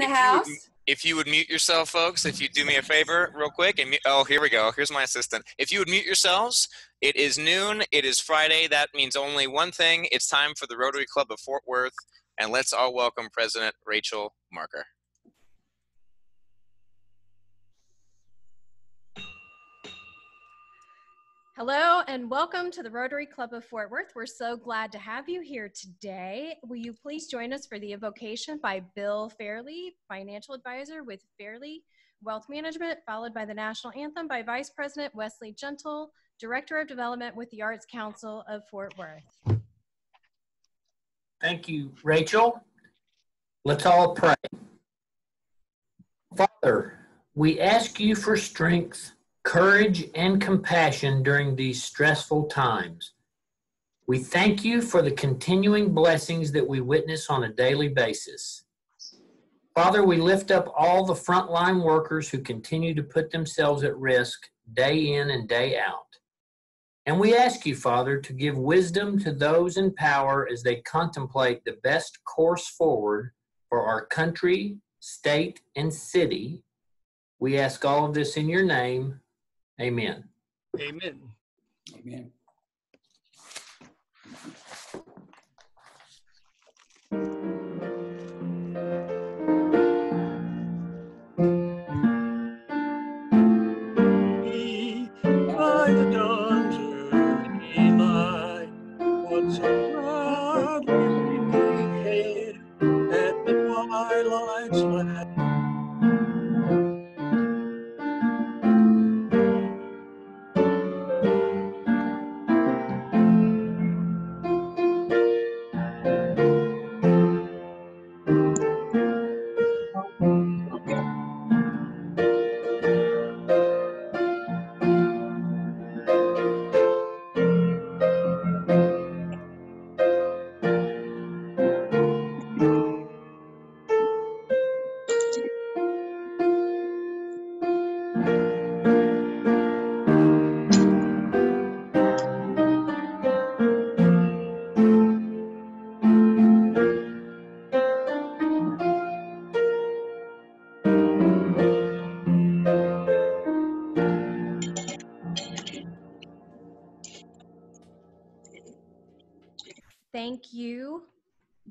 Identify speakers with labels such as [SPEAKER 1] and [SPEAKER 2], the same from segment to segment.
[SPEAKER 1] the house.
[SPEAKER 2] If you would mute yourself, folks, if you do me a favor real quick. And oh, here we go. Here's my assistant. If you would mute yourselves, it is noon. It is Friday. That means only one thing. It's time for the Rotary Club of Fort Worth. And let's all welcome President Rachel Marker.
[SPEAKER 3] Hello and welcome to the Rotary Club of Fort Worth. We're so glad to have you here today. Will you please join us for the invocation by Bill Fairley, Financial Advisor with Fairley Wealth Management, followed by the National Anthem by Vice President Wesley Gentle, Director of Development with the Arts Council of Fort Worth.
[SPEAKER 4] Thank you, Rachel. Let's all pray. Father, we ask you for strength, courage, and compassion during these stressful times. We thank you for the continuing blessings that we witness on a daily basis. Father, we lift up all the frontline workers who continue to put themselves at risk day in and day out. And we ask you, Father, to give wisdom to those in power as they contemplate the best course forward for our country, state, and city. We ask all of this in your name. Amen.
[SPEAKER 5] Amen.
[SPEAKER 1] Amen.
[SPEAKER 5] By the dawn's early light, what so proudly we hailed at the twilight's last.
[SPEAKER 3] Thank you,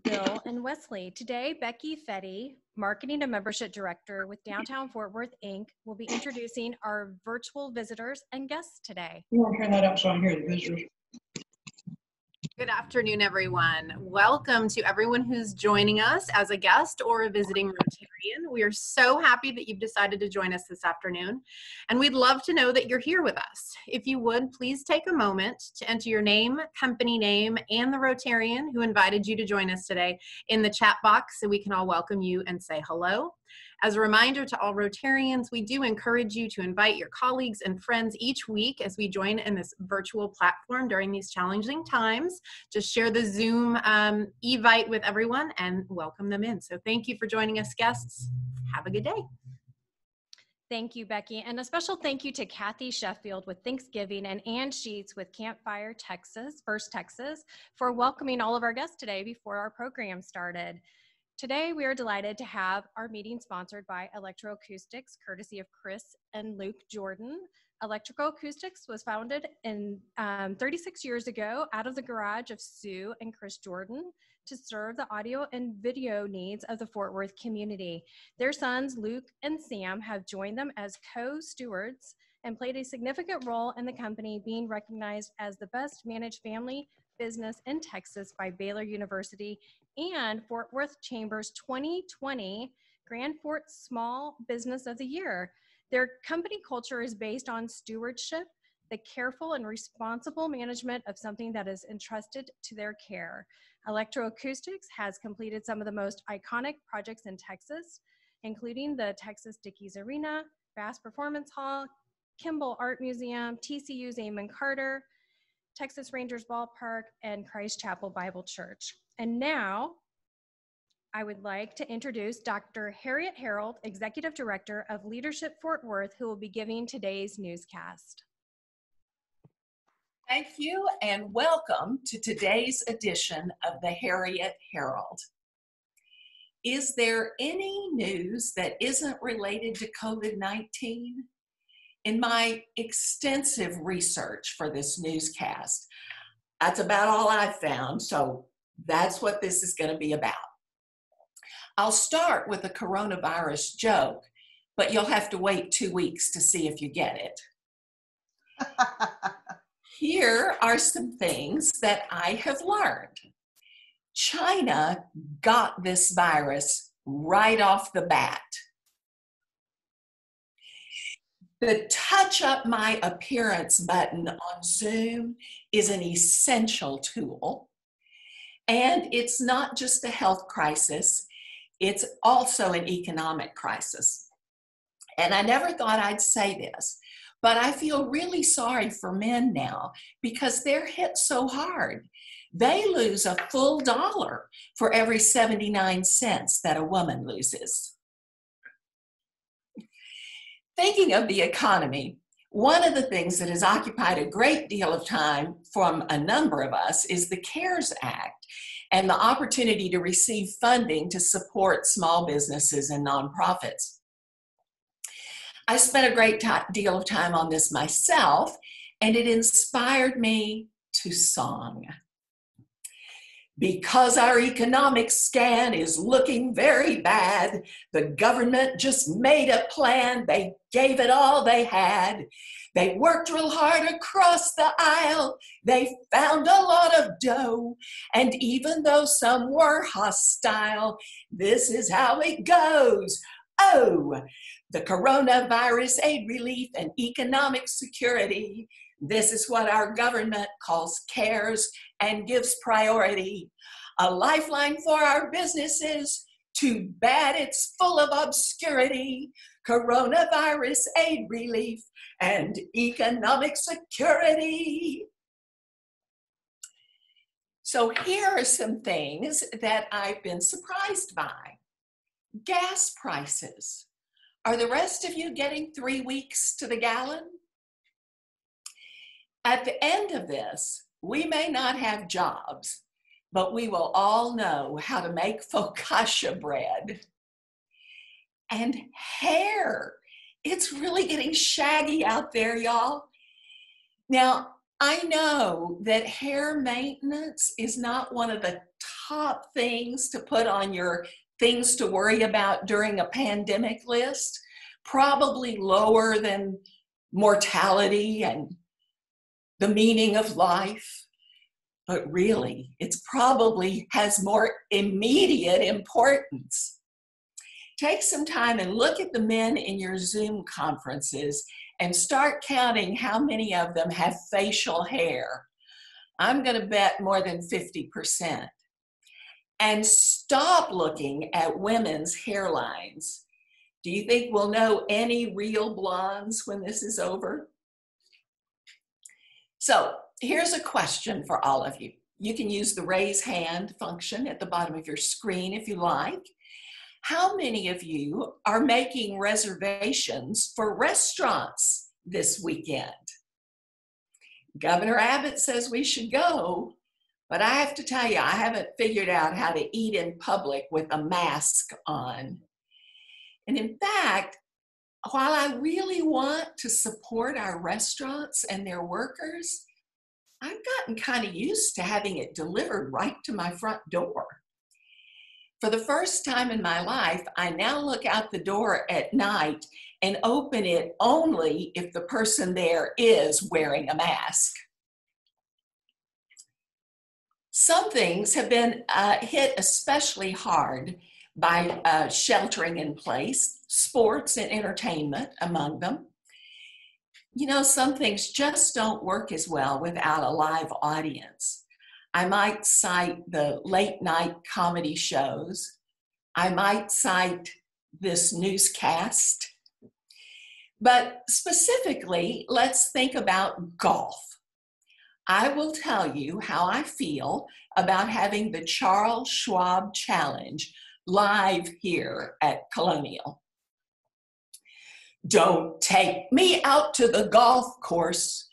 [SPEAKER 3] Bill and Wesley. Today, Becky Fetty, Marketing and Membership Director with Downtown Fort Worth, Inc., will be introducing our virtual visitors and guests today.
[SPEAKER 6] You want to turn that up so I can hear the visitors?
[SPEAKER 7] Good afternoon, everyone. Welcome to everyone who's joining us as a guest or a visiting Rotarian. We are so happy that you've decided to join us this afternoon, and we'd love to know that you're here with us. If you would, please take a moment to enter your name, company name, and the Rotarian who invited you to join us today in the chat box so we can all welcome you and say hello. As a reminder to all Rotarians, we do encourage you to invite your colleagues and friends each week as we join in this virtual platform during these challenging times. Just share the Zoom evite with everyone and welcome them in. So thank you for joining us, guests. Have a good day.
[SPEAKER 3] Thank you, Becky. And a special thank you to Kathy Sheffield with Thanksgiving and Ann Sheets with Campfire Texas, First Texas, for welcoming all of our guests today before our program started. Today, we are delighted to have our meeting sponsored by Electroacoustics, courtesy of Chris and Luke Jordan. Electroacoustics was founded in 36 years ago out of the garage of Sue and Chris Jordan to serve the audio and video needs of the Fort Worth community. Their sons, Luke and Sam, have joined them as co-stewards and played a significant role in the company, being recognized as the best managed family business in Texas by Baylor University and Fort Worth Chamber's 2020 Grand Fort Small Business of the Year. Their company culture is based on stewardship, the careful and responsible management of something that is entrusted to their care. Electroacoustics has completed some of the most iconic projects in Texas, including the Texas Dickies Arena, Bass Performance Hall, Kimball Art Museum, TCU's Amon Carter, Texas Rangers Ballpark, and Christ Chapel Bible Church. And now, I would like to introduce Dr. Harriet Harold, Executive Director of Leadership Fort Worth, who will be giving today's newscast.
[SPEAKER 8] Thank you and welcome to today's edition of the Harriet Herald.
[SPEAKER 1] Is there any news that isn't related to COVID-19? In my extensive research for this newscast, that's about all I found, so that's what this is going to be about. I'll start with a coronavirus joke, but you'll have to wait 2 weeks to see if you get it. Here are some things that I have learned. China got this virus right off the bat. The touch up my appearance button on Zoom is an essential tool. And it's not just a health crisis, it's also an economic crisis. And I never thought I'd say this, but I feel really sorry for men now because they're hit so hard. They lose a full $1 for every 79 cents that a woman loses. Thinking of the economy, one of the things that has occupied a great deal of time from a number of us is the CARES Act and the opportunity to receive funding to support small businesses and nonprofits. I spent a great deal of time on this myself, and it inspired me to song. Because our economic scan is looking very bad, the government just made a plan. They gave it all they had. They worked real hard across the aisle. They found a lot of dough. And even though some were hostile, this is how it goes. Oh, the coronavirus aid relief and economic security. This is what our government calls CARES and gives priority. A lifeline for our businesses. Too bad it's full of obscurity. Coronavirus aid relief and economic security. So here are some things that I've been surprised by. Gas prices. Are the rest of you getting 3 weeks to the gallon? At the end of this, we may not have jobs, but we will all know how to make focaccia bread. And hair. It's really getting shaggy out there, y'all. Now, I know that hair maintenance is not one of the top things to put on your things to worry about during a pandemic list, probably lower than mortality and the meaning of life, but really, it's probably has more immediate importance. Take some time and look at the men in your Zoom conferences and start counting how many of them have facial hair. I'm going to bet more than 50%. And stop looking at women's hairlines. Do you think we'll know any real blondes when this is over? So here's a question for all of you. You can use the raise hand function at the bottom of your screen if you like. How many of you are making reservations for restaurants this weekend? Governor Abbott says we should go, but I have to tell you, I haven't figured out how to eat in public with a mask on. And in fact, while I really want to support our restaurants and their workers, I've gotten kind of used to having it delivered right to my front door. For the first time in my life, I now look out the door at night and open it only if the person there is wearing a mask. Some things have been hit especially hard by sheltering in place, sports and entertainment among them. You know, some things just don't work as well without a live audience. I might cite the late night comedy shows. I might cite this newscast. But specifically, let's think about golf. I will tell you how I feel about having the Charles Schwab Challenge live here at Colonial. Don't take me out to the golf course.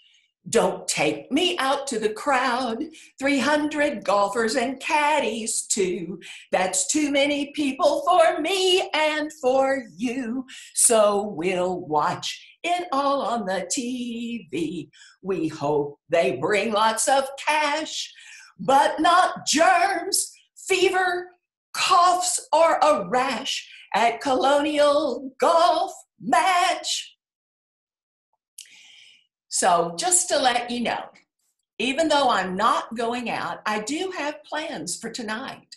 [SPEAKER 1] Don't take me out to the crowd, 300 golfers and caddies too. That's too many people for me and for you. So we'll watch it all on the TV. We hope they bring lots of cash, but not germs, fever, coughs, or a rash at Colonial Golf Match. So just to let you know, even though I'm not going out, I do have plans for tonight.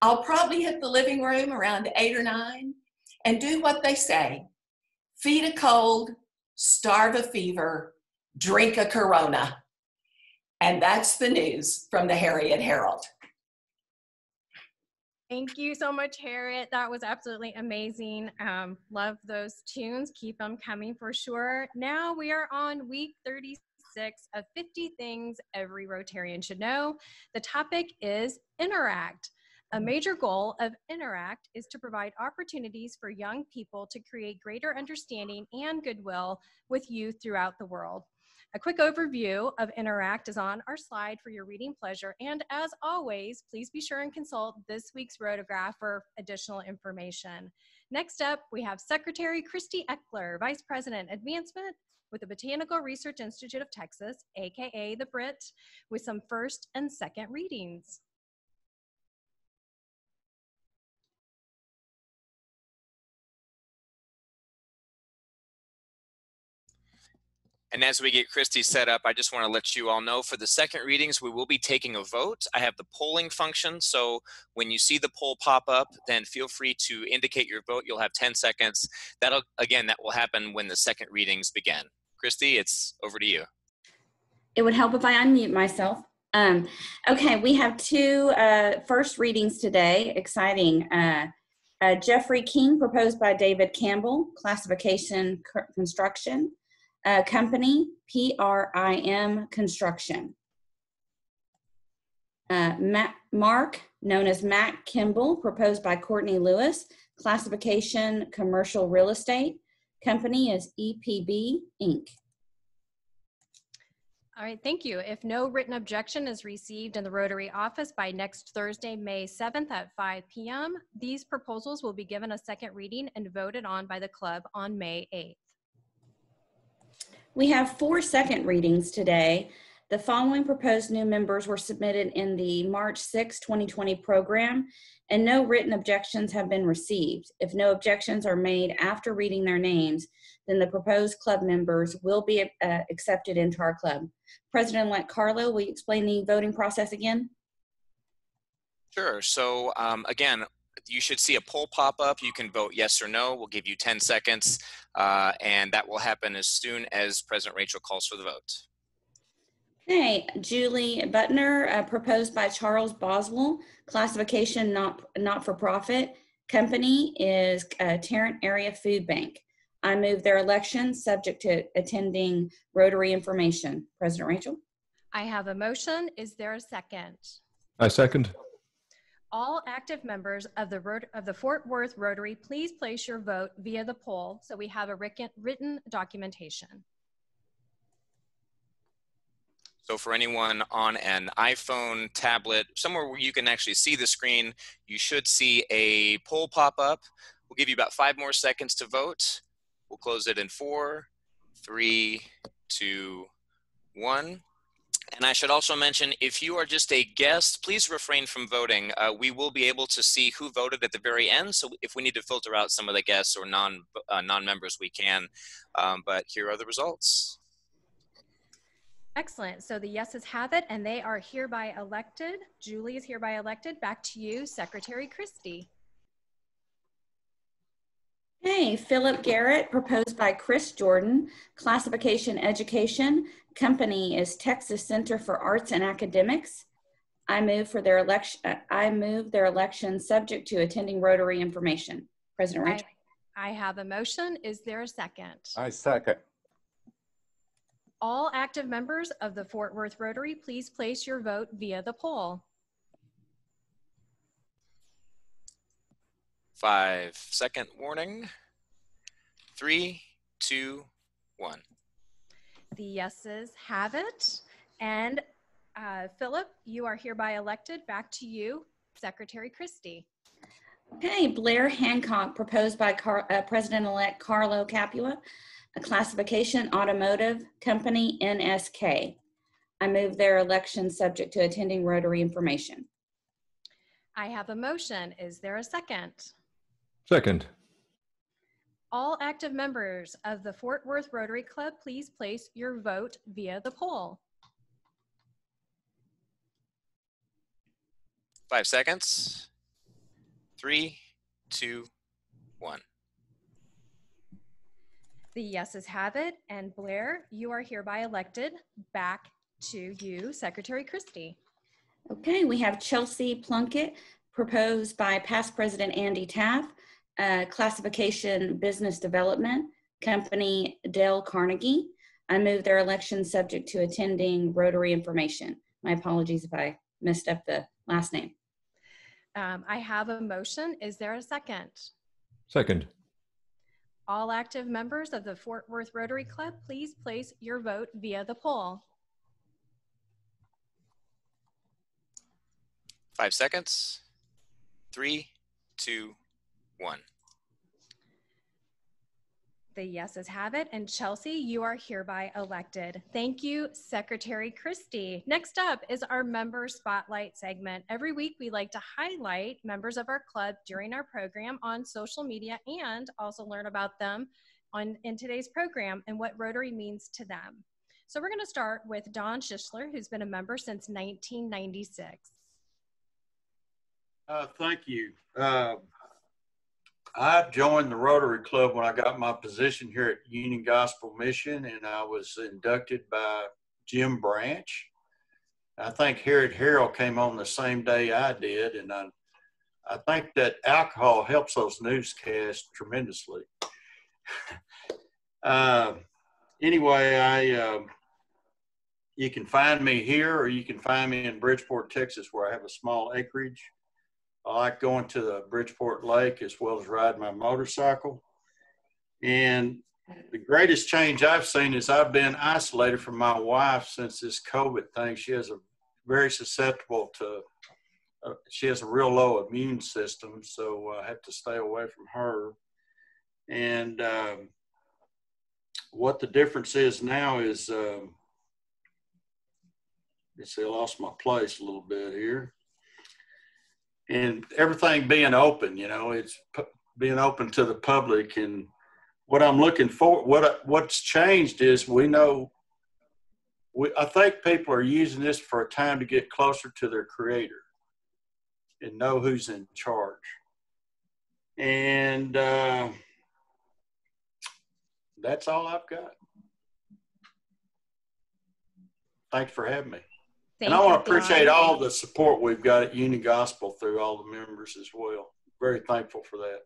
[SPEAKER 1] I'll probably hit the living room around 8 or 9 and do what they say. Feed a cold, starve a fever, drink a Corona. And that's the news from the Harriet Herald.
[SPEAKER 3] Thank you so much, Harriet. That was absolutely amazing. Love those tunes. Keep them coming for sure. Now we are on week 36 of 50 things every Rotarian should know. The topic is Interact. A major goal of Interact is to provide opportunities for young people to create greater understanding and goodwill with youth throughout the world. A quick overview of Interact is on our slide for your reading pleasure. And as always, please be sure and consult this week's Rotograph for additional information. Next up, we have Secretary Christy Eckler, Vice President, Advancement with the Botanical Research Institute of Texas, AKA the Brit, with some first and second readings.
[SPEAKER 2] And as we get Christy set up, I just want to let you all know for the second readings, we will be taking a vote. I have the polling function. So when you see the poll pop up, then feel free to indicate your vote. You'll have 10 seconds. That will happen when the second readings begin. Christy, it's over to you.
[SPEAKER 8] It would help if I unmute myself. Okay, we have two first readings today. Exciting. Jeffrey King, proposed by David Campbell, classification construction. Company, PRIM Construction. Mark, known as Matt Kimball, proposed by Courtney Lewis, classification commercial real estate. Company is EPB Inc.
[SPEAKER 3] All right, thank you. If no written objection is received in the Rotary office by next Thursday, May 7th at 5 p.m., these proposals will be given a second reading and voted on by the club on May 8th.
[SPEAKER 8] We have 4 second readings today. The following proposed new members were submitted in the March 6, 2020 program, and no written objections have been received. If no objections are made after reading their names, then the proposed club members will be accepted into our club. President-elect Carlo, will you explain the voting process again?
[SPEAKER 2] Sure. So again, you should see a poll pop up. You can vote yes or no. We'll give you 10 seconds, and that will happen as soon as President Rachel calls for the vote.
[SPEAKER 8] Okay, Julie Butner, proposed by Charles Boswell, classification not-for-profit. Company is Tarrant Area Food Bank. I move their election subject to attending Rotary information. President Rachel?
[SPEAKER 3] I have a motion. Is there a second?
[SPEAKER 9] I second.
[SPEAKER 3] All active members of the Fort Worth Rotary, please place your vote via the poll so we have a written documentation.
[SPEAKER 2] So for anyone on an iPhone, tablet, somewhere where you can actually see the screen, you should see a poll pop up. We'll give you about 5 more seconds to vote. We'll close it in 4, 3, 2, 1. And I should also mention, if you are just a guest, please refrain from voting. We will be able to see who voted at the very end. So if we need to filter out some of the guests or non-members, we can. But here are the results.
[SPEAKER 3] Excellent. So the yeses have it, and they are hereby elected. Julie is hereby elected. Back to you, Secretary Christy.
[SPEAKER 8] Okay, Philip Garrett, proposed by Chris Jordan, classification education. Company is Texas Center for Arts and Academics. I move their election subject to attending Rotary information. President Rachel?
[SPEAKER 3] I have a motion. Is there a second?
[SPEAKER 9] I second.
[SPEAKER 3] All active members of the Fort Worth Rotary, please place your vote via the poll.
[SPEAKER 2] 5-second warning. 3, 2, 1.
[SPEAKER 3] The yeses have it. And Philip, you are hereby elected. Back to you, Secretary Christie.
[SPEAKER 8] Okay, Blair Hancock, proposed by President-elect Carlo Capua, a classification automotive company, NSK. I move their election subject to attending Rotary information.
[SPEAKER 3] I have a motion. Is there a second?
[SPEAKER 9] Second.
[SPEAKER 3] All active members of the Fort Worth Rotary Club, please place your vote via the poll.
[SPEAKER 2] 5 seconds. 3, 2, 1.
[SPEAKER 3] The yeses have it. And Blair, you are hereby elected. Back to you, Secretary Christie.
[SPEAKER 8] Okay, we have Chelsea Plunkett, proposed by past President Andy Taft, classification business development company, Dale Carnegie. I move their election subject to attending Rotary information. My apologies if I messed up the last name.
[SPEAKER 3] I have a motion. Is there a second?
[SPEAKER 9] Second.
[SPEAKER 3] All active members of the Fort Worth Rotary Club, please place your vote via the poll.
[SPEAKER 2] 5 seconds. 3, 2, 1.
[SPEAKER 3] The yeses have it. And Chelsea, you are hereby elected. Thank you, Secretary Christie. Next up is our member spotlight segment. Every week, we like to highlight members of our club during our program on social media and also learn about them in today's program and what Rotary means to them. So we're going to start with Don Schischler, who's been a member since 1996.
[SPEAKER 5] Thank you. I joined the Rotary Club when I got my position here at Union Gospel Mission, and I was inducted by Jim Branch. I think Harriet Harrell came on the same day I did, and I think that alcohol helps those newscasts tremendously. Anyway, you can find me here, or you can find me in Bridgeport, Texas, where I have a small acreage. I like going to the Bridgeport Lake as well as riding my motorcycle. And the greatest change I've seen is I've been isolated from my wife since this COVID thing. She has a very susceptible to, she has a real low immune system, so I have to stay away from her. And what the difference is now is, let's see, I lost my place a little bit here. And everything being open, you know, it's being open to the public. And what I'm looking for, what's changed is I think people are using this for a time to get closer to their creator and know who's in charge. And that's all I've got. Thanks for having me. And I want to appreciate all the support we've got at Union Gospel through all the members as well. Very thankful for that.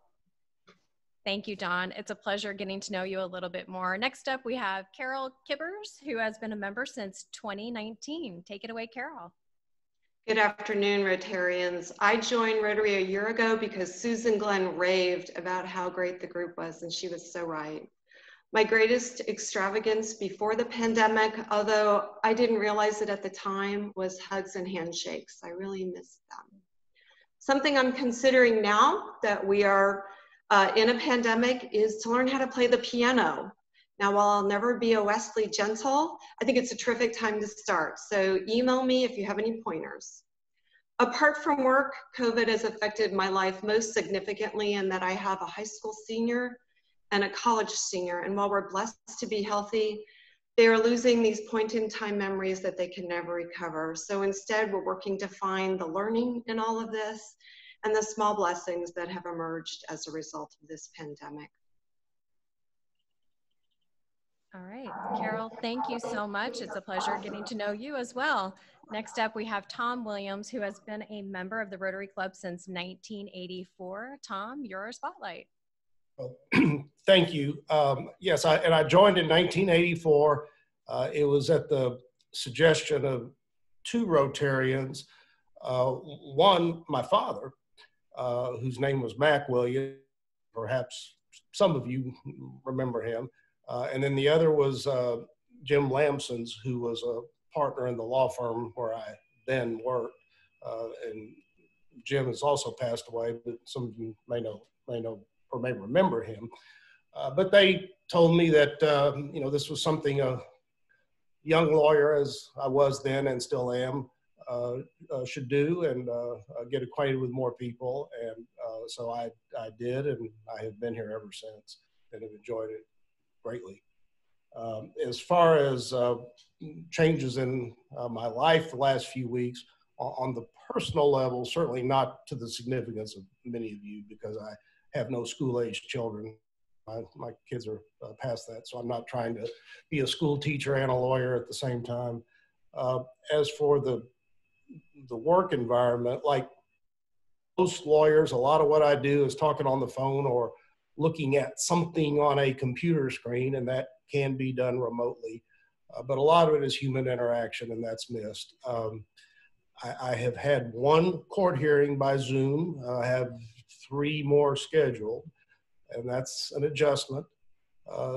[SPEAKER 3] Thank you, Don. It's a pleasure getting to know you a little bit more. Next up, we have Carol Kibbers, who has been a member since 2019. Take it away, Carol.
[SPEAKER 10] Good afternoon, Rotarians. I joined Rotary a year ago because Susan Glenn raved about how great the group was, and she was so right. My greatest extravagance before the pandemic, although I didn't realize it at the time, was hugs and handshakes. I really missed them. Something I'm considering now that we are in a pandemic is to learn how to play the piano. Now, while I'll never be a Wesley Gentle, I think it's a terrific time to start. So email me if you have any pointers. Apart from work, COVID has affected my life most significantly in that I have a high school senior and a college senior. And while we're blessed to be healthy, they are losing these point-in-time memories that they can never recover. So instead, we're working to find the learning in all of this and the small blessings that have emerged as a result of this pandemic.
[SPEAKER 3] All right, Carol, thank you so much. It's a pleasure getting to know you as well. Next up, we have Tom Williams, who has been a member of the Rotary Club since 1984. Tom, your spotlight.
[SPEAKER 11] Well, thank you. Yes, I joined in 1984. It was at the suggestion of two Rotarians. One, my father, whose name was Mac Williams. Perhaps some of you remember him. And then the other was Jim Lamson's, who was a partner in the law firm where I then worked. And Jim has also passed away, but some of you may know or may remember him. But they told me that, this was something a young lawyer, as I was then and still am, should do, and get acquainted with more people. And so I did, and I have been here ever since and have enjoyed it greatly. As far as changes in my life the last few weeks, on the personal level, certainly not to the significance of many of you, because I have no school-age children. My kids are past that, so I'm not trying to be a school teacher and a lawyer at the same time. As for the work environment, like most lawyers, a lot of what I do is talking on the phone or looking at something on a computer screen, and that can be done remotely. But a lot of it is human interaction, and that's missed. I have had one court hearing by Zoom. I have 3 more scheduled, and that's an adjustment,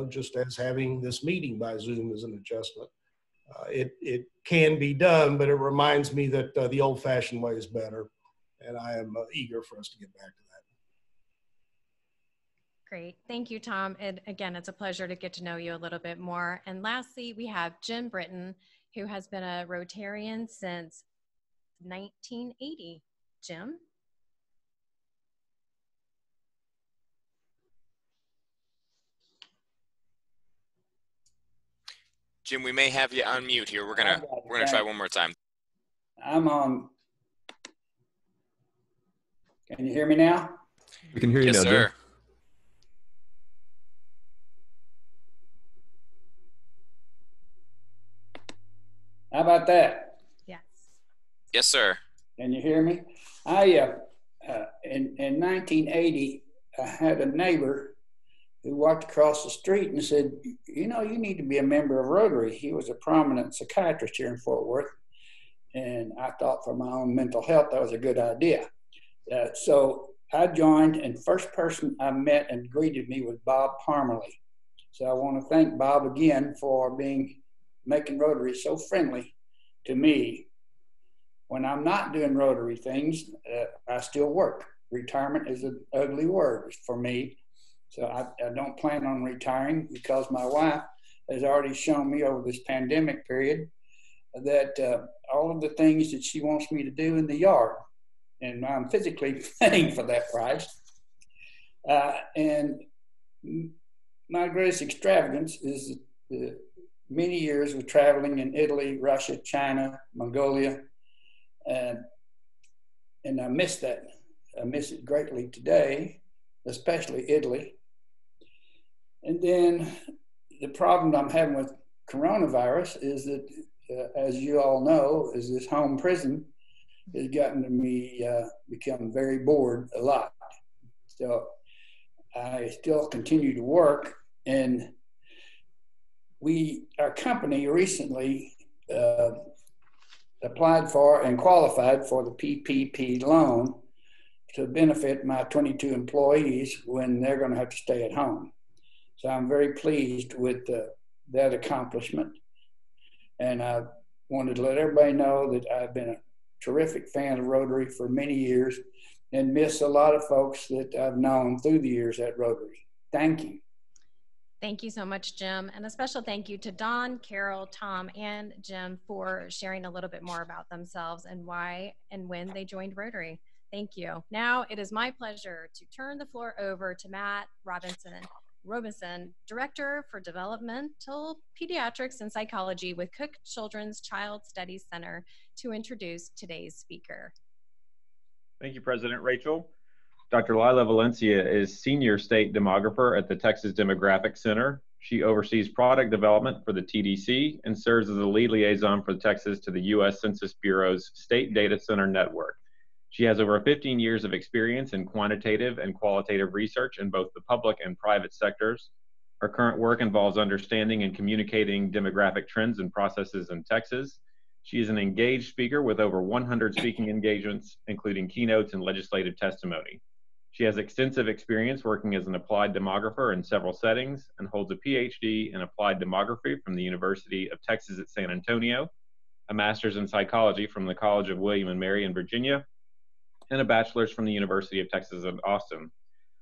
[SPEAKER 11] just as having this meeting by Zoom is an adjustment. It can be done, but it reminds me that the old-fashioned way is better, and I am eager for us to get back to that.
[SPEAKER 3] Great. Thank you, Tom. And again, it's a pleasure to get to know you a little bit more. And lastly, we have Jim Britton, who has been a Rotarian since 1980. Jim?
[SPEAKER 2] Jim, we may have you on mute here. We're gonna try one more time.
[SPEAKER 12] I'm on. Can you hear me now?
[SPEAKER 9] We can hear you now,
[SPEAKER 2] sir.
[SPEAKER 9] Jim.
[SPEAKER 12] How about that?
[SPEAKER 3] Yes.
[SPEAKER 2] Yes, sir.
[SPEAKER 12] Can you hear me? In 1980, I had a neighbor who walked across the street and said, you need to be a member of Rotary. He was a prominent psychiatrist here in Fort Worth. And I thought for my own mental health, that was a good idea. So I joined, and first person I met and greeted me was Bob Parmalee. So I want to thank Bob again for making Rotary so friendly to me. When I'm not doing Rotary things, I still work. Retirement is an ugly word for me. So I don't plan on retiring, because my wife has already shown me over this pandemic period that all of the things that she wants me to do in the yard, and I'm physically paying for that price. And my greatest extravagance is many years of traveling in Italy, Russia, China, Mongolia, and I miss that. I miss it greatly today, especially Italy. And then the problem I'm having with coronavirus is that, as you all know, is this home prison has gotten me become very bored a lot. So I still continue to work, and our company recently applied for and qualified for the PPP loan to benefit my 22 employees when they're going to have to stay at home. So I'm very pleased with that accomplishment. And I wanted to let everybody know that I've been a terrific fan of Rotary for many years and miss a lot of folks that I've known through the years at Rotary. Thank you.
[SPEAKER 3] Thank you so much, Jim. And a special thank you to Dawn, Carol, Tom, and Jim for sharing a little bit more about themselves and why and when they joined Rotary. Thank you. Now it is my pleasure to turn the floor over to Matt Robinson, Director for Developmental Pediatrics and Psychology with Cook Children's Child Studies Center, to introduce today's speaker.
[SPEAKER 13] Thank you, President Rachel. Dr. Lila Valencia is Senior State Demographer at the Texas Demographic Center. She oversees product development for the TDC and serves as the lead liaison for Texas to the U.S. Census Bureau's State Data Center Network. She has over 15 years of experience in quantitative and qualitative research in both the public and private sectors. Her current work involves understanding and communicating demographic trends and processes in Texas. She is an engaged speaker with over 100 speaking engagements, including keynotes and legislative testimony. She has extensive experience working as an applied demographer in several settings and holds a Ph.D. in applied demography from the University of Texas at San Antonio, a master's in psychology from the College of William and Mary in Virginia, and a bachelor's from the University of Texas at Austin.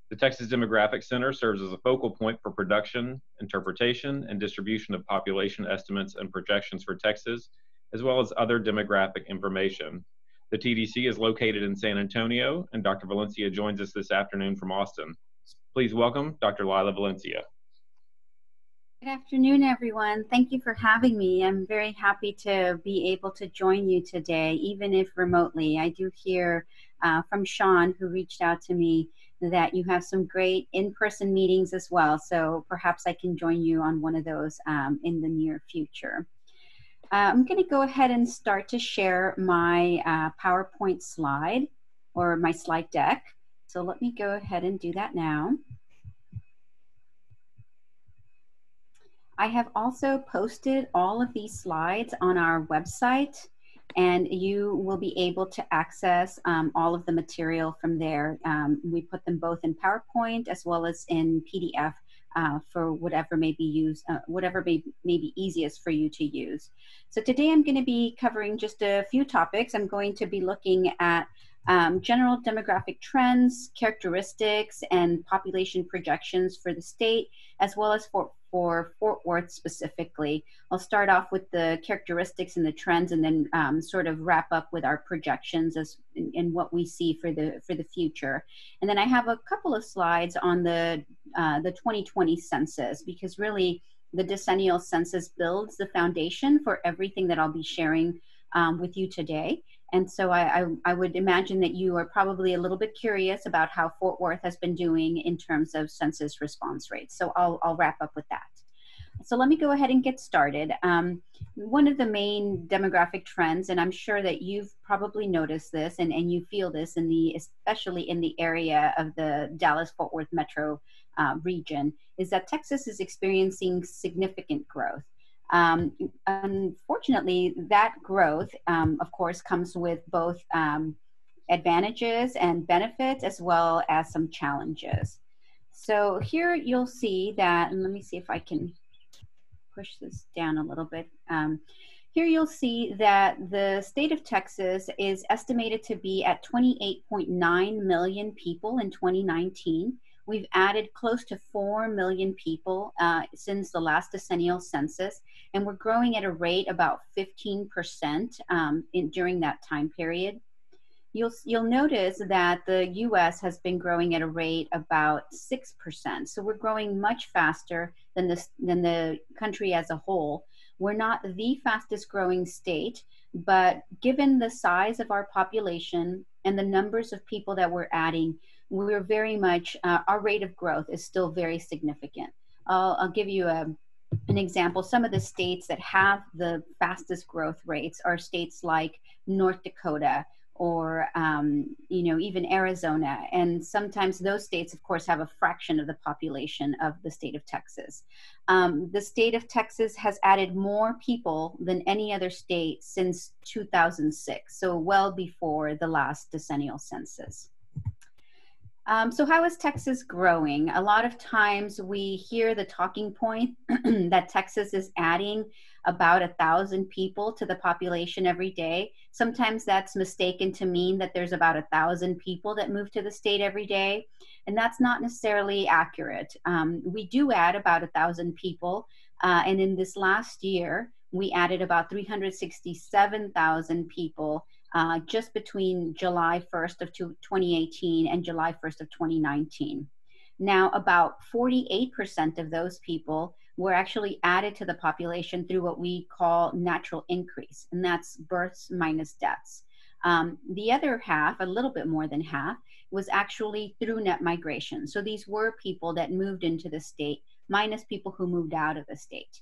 [SPEAKER 13] The Texas Demographic Center serves as a focal point for production, interpretation, and distribution of population estimates and projections for Texas, as well as other demographic information. The TDC is located in San Antonio, and Dr. Valencia joins us this afternoon from Austin. Please welcome Dr. Lila Valencia.
[SPEAKER 14] Good afternoon, everyone. Thank you for having me. I'm very happy to be able to join you today, even if remotely. I do hear from Sean, who reached out to me, that you have some great in-person meetings as well. So perhaps I can join you on one of those in the near future. I'm going to go ahead and start to share my PowerPoint slide or my slide deck. So let me go ahead and do that now. I have also posted all of these slides on our website, and you will be able to access all of the material from there. We put them both in PowerPoint as well as in PDF for whatever may be used, whatever may be easiest for you to use. So today I'm going to be covering just a few topics. I'm going to be looking at general demographic trends, characteristics, and population projections for the state, as well as for Fort Worth specifically. I'll start off with the characteristics and the trends, and then sort of wrap up with our projections as in what we see for the future. And then I have a couple of slides on the 2020 census, because really the decennial census builds the foundation for everything that I'll be sharing with you today. And so I would imagine that you are probably a little bit curious about how Fort Worth has been doing in terms of census response rates. So I'll wrap up with that. So let me go ahead and get started. One of the main demographic trends, and I'm sure that you've probably noticed this and you feel this especially in the area of the Dallas-Fort Worth metro region, is that Texas is experiencing significant growth. Unfortunately, that growth, of course, comes with both advantages and benefits, as well as some challenges. So here you'll see that, and let me see if I can push this down a little bit. Here you'll see that the state of Texas is estimated to be at 28.9 million people in 2019. We've added close to 4 million people since the last decennial census, and we're growing at a rate about 15% during that time period. You'll notice that the U.S. has been growing at a rate about 6%. So we're growing much faster than the country as a whole. We're not the fastest growing state, but given the size of our population and the numbers of people that we're adding, we're very much, our rate of growth is still very significant. I'll give you an example. Some of the states that have the fastest growth rates are states like North Dakota, or even Arizona. And sometimes those states, of course, have a fraction of the population of the state of Texas. The state of Texas has added more people than any other state since 2006, so well before the last decennial census. So how is Texas growing? A lot of times we hear the talking point that Texas is adding about 1,000 people to the population every day. Sometimes that's mistaken to mean that there's about 1,000 people that move to the state every day, and that's not necessarily accurate. We do add about 1,000 people, and in this last year, we added about 367,000 people just between July 1st of 2018 and July 1st of 2019. Now, about 48% of those people were actually added to the population through what we call natural increase, and that's births minus deaths. The other half, a little bit more than half, was actually through net migration. So these were people that moved into the state, minus people who moved out of the state.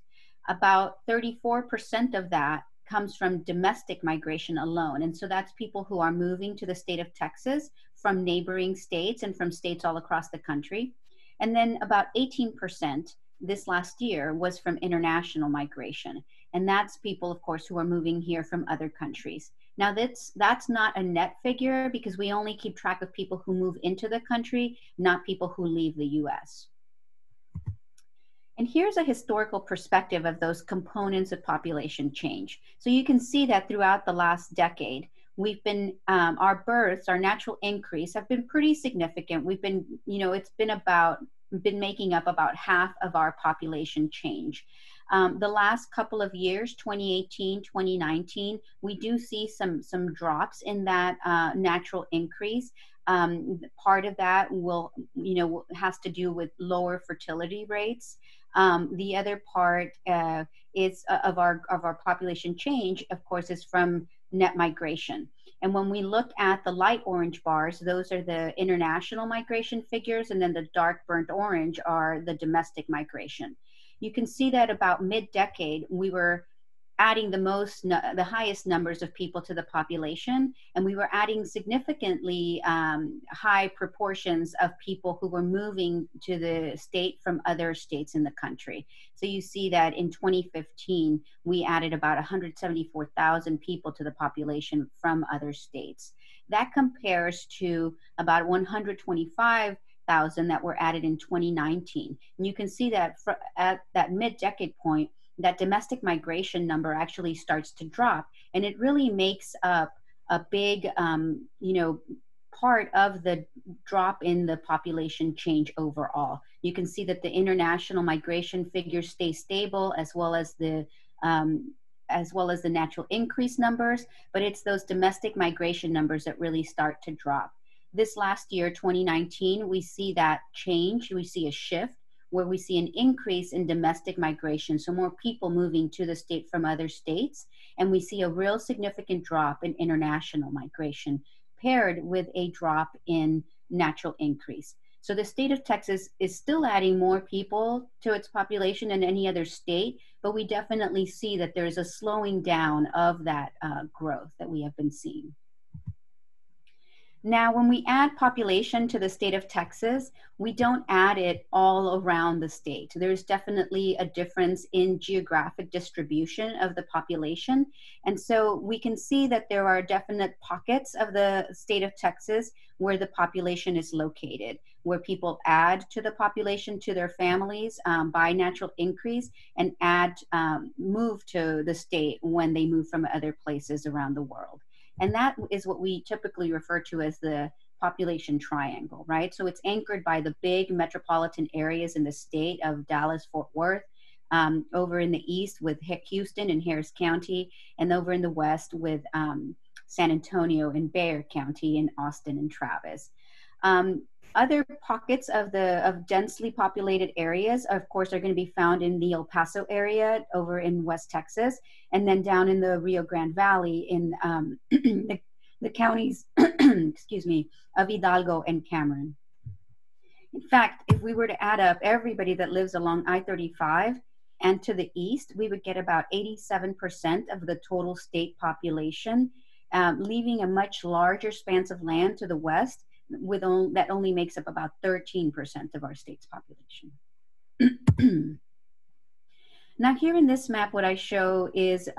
[SPEAKER 14] About 34% of that comes from domestic migration alone. And so that's people who are moving to the state of Texas from neighboring states and from states all across the country. And then about 18% this last year was from international migration. And that's people, of course, who are moving here from other countries. Now that's not a net figure because we only keep track of people who move into the country, not people who leave the US. And here's a historical perspective of those components of population change. So you can see that throughout the last decade, we've been, our births, our natural increase have been pretty significant. We've been, it's been making up about half of our population change. The last couple of years, 2018, 2019, we do see some drops in that natural increase. Part of that has to do with lower fertility rates. The other part is of our population change, of course, is from net migration. And when we look at the light orange bars, those are the international migration figures, and then the dark burnt orange are the domestic migration. You can see that about mid-decade, we were adding the highest numbers of people to the population, and we were adding significantly high proportions of people who were moving to the state from other states in the country. So you see that in 2015, we added about 174,000 people to the population from other states. That compares to about 125,000 that were added in 2019. And you can see that at that mid-decade point, that domestic migration number actually starts to drop, and it really makes up a big, part of the drop in the population change overall. You can see that the international migration figures stay stable, as well as the natural increase numbers, but it's those domestic migration numbers that really start to drop. This last year, 2019, we see that change. We see a shift where we see an increase in domestic migration, so more people moving to the state from other states, and we see a real significant drop in international migration paired with a drop in natural increase. So the state of Texas is still adding more people to its population than any other state, but we definitely see that there's a slowing down of that growth that we have been seeing. Now, when we add population to the state of Texas, we don't add it all around the state. There's definitely a difference in geographic distribution of the population. And so we can see that there are definite pockets of the state of Texas where the population is located, where people add to the population, to their families by natural increase, and move to the state when they move from other places around the world. And that is what we typically refer to as the population triangle, right? So it's anchored by the big metropolitan areas in the state of Dallas, Fort Worth, over in the east with Houston and Harris County, and over in the west with San Antonio and Bexar County, and Austin and Travis. Other pockets of densely populated areas, of course, are going to be found in the El Paso area over in West Texas, and then down in the Rio Grande Valley in the counties, excuse me, of Hidalgo and Cameron. In fact, if we were to add up everybody that lives along I-35 and to the east, we would get about 87% of the total state population, leaving a much larger span of land to the west, that only makes up about 13% of our state's population. Now here in this map, what I show is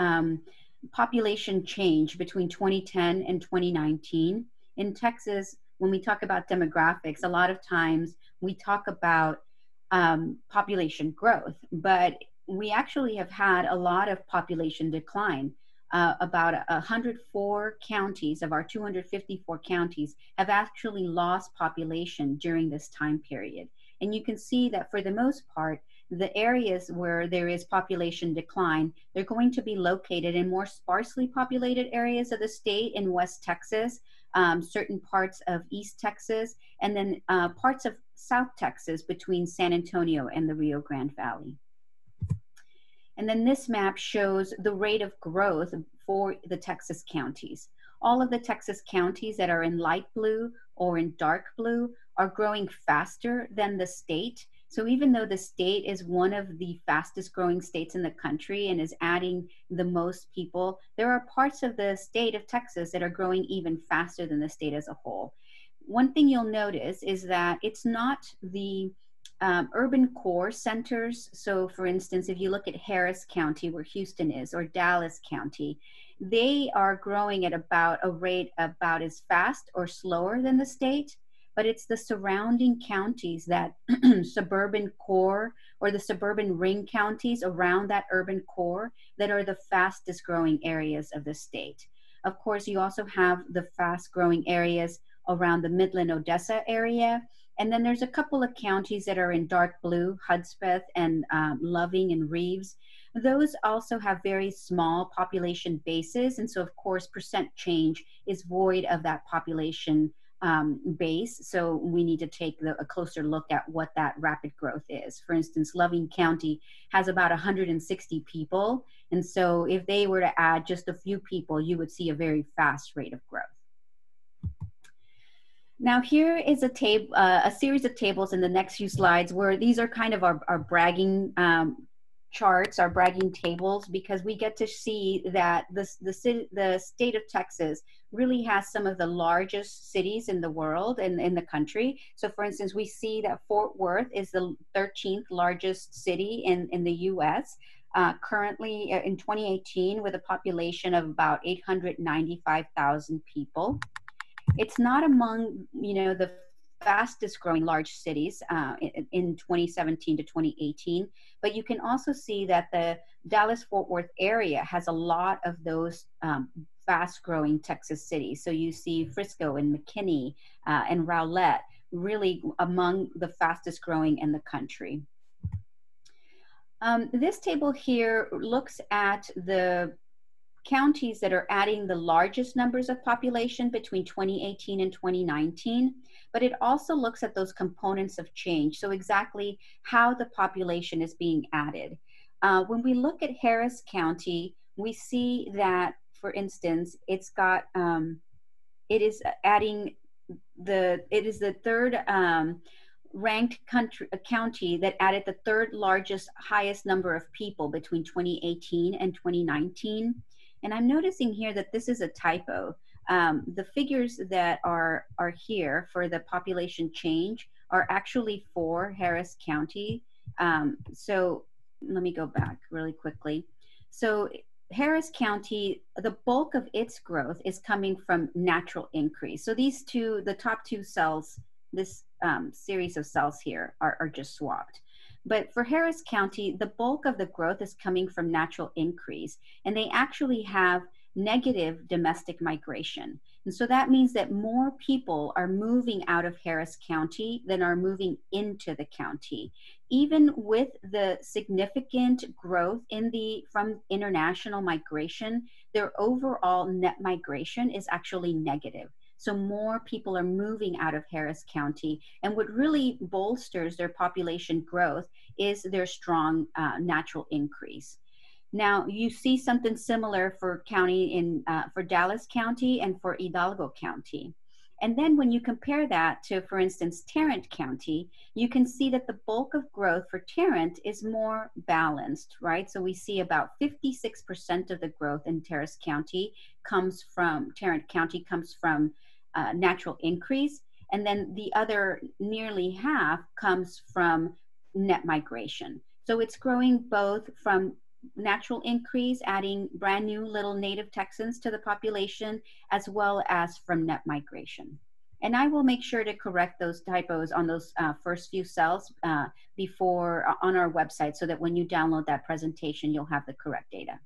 [SPEAKER 14] population change between 2010 and 2019. In Texas, when we talk about demographics, a lot of times we talk about population growth, but we actually have had a lot of population decline. About 104 counties of our 254 counties have actually lost population during this time period. And you can see that for the most part, the areas where there is population decline, they're going to be located in more sparsely populated areas of the state in West Texas, certain parts of East Texas, and then parts of South Texas between San Antonio and the Rio Grande Valley. And then this map shows the rate of growth for the Texas counties. All of the Texas counties that are in light blue or in dark blue are growing faster than the state. So even though the state is one of the fastest growing states in the country and is adding the most people, there are parts of the state of Texas that are growing even faster than the state as a whole. One thing you'll notice is that it's not the urban core centers. So for instance, if you look at Harris County, where Houston is, or Dallas County, they are growing at about a rate about as fast or slower than the state, but it's the surrounding counties, that suburban core or the suburban ring counties around that urban core, that are the fastest growing areas of the state. Of course, you also have the fast growing areas around the Midland Odessa area. And then there's a couple of counties that are in dark blue, Hudspeth and Loving and Reeves. Those also have very small population bases. And so of course, percent change is void of that population base. So we need to take a closer look at what that rapid growth is. For instance, Loving County has about 160 people. And so if they were to add just a few people, you would see a very fast rate of growth. Now here is a series of tables in the next few slides where these are kind of our bragging charts, our bragging tables, because we get to see that the state of Texas really has some of the largest cities in the world and in the country. So for instance, we see that Fort Worth is the 13th largest city in the US, currently in 2018 with a population of about 895,000 people. It's not among, the fastest growing large cities in 2017 to 2018, but you can also see that the Dallas-Fort Worth area has a lot of those fast growing Texas cities. So you see Frisco and McKinney and Rowlett really among the fastest growing in the country. This table here looks at the counties that are adding the largest numbers of population between 2018 and 2019, but it also looks at those components of change. So exactly how the population is being added. When we look at Harris County, we see that, for instance, it's got, it is the third ranked county that added the third largest, highest number of people between 2018 and 2019. And I'm noticing here that this is a typo. The figures that are here for the population change are actually for Harris County. So let me go back really quickly. So Harris County, the bulk of its growth is coming from natural increase. So these two, the top two cells, this series of cells here are just swapped. But for Harris County, the bulk of the growth is coming from natural increase, and they actually have negative domestic migration. And so that means that more people are moving out of Harris County than are moving into the county. Even with the significant growth from international migration, their overall net migration is actually negative. So more people are moving out of Harris County, and what really bolsters their population growth is their strong natural increase. Now you see something similar for for Dallas County and for Hidalgo County. And then when you compare that to, for instance, Tarrant County, you can see that the bulk of growth for Tarrant is more balanced, right? So we see about 56% of the growth in Tarrant County comes from natural increase. And then the other nearly half comes from net migration. So it's growing both from natural increase, adding brand new little native Texans to the population, as well as from net migration. And I will make sure to correct those typos on those first few cells before on our website, so that when you download that presentation, you'll have the correct data.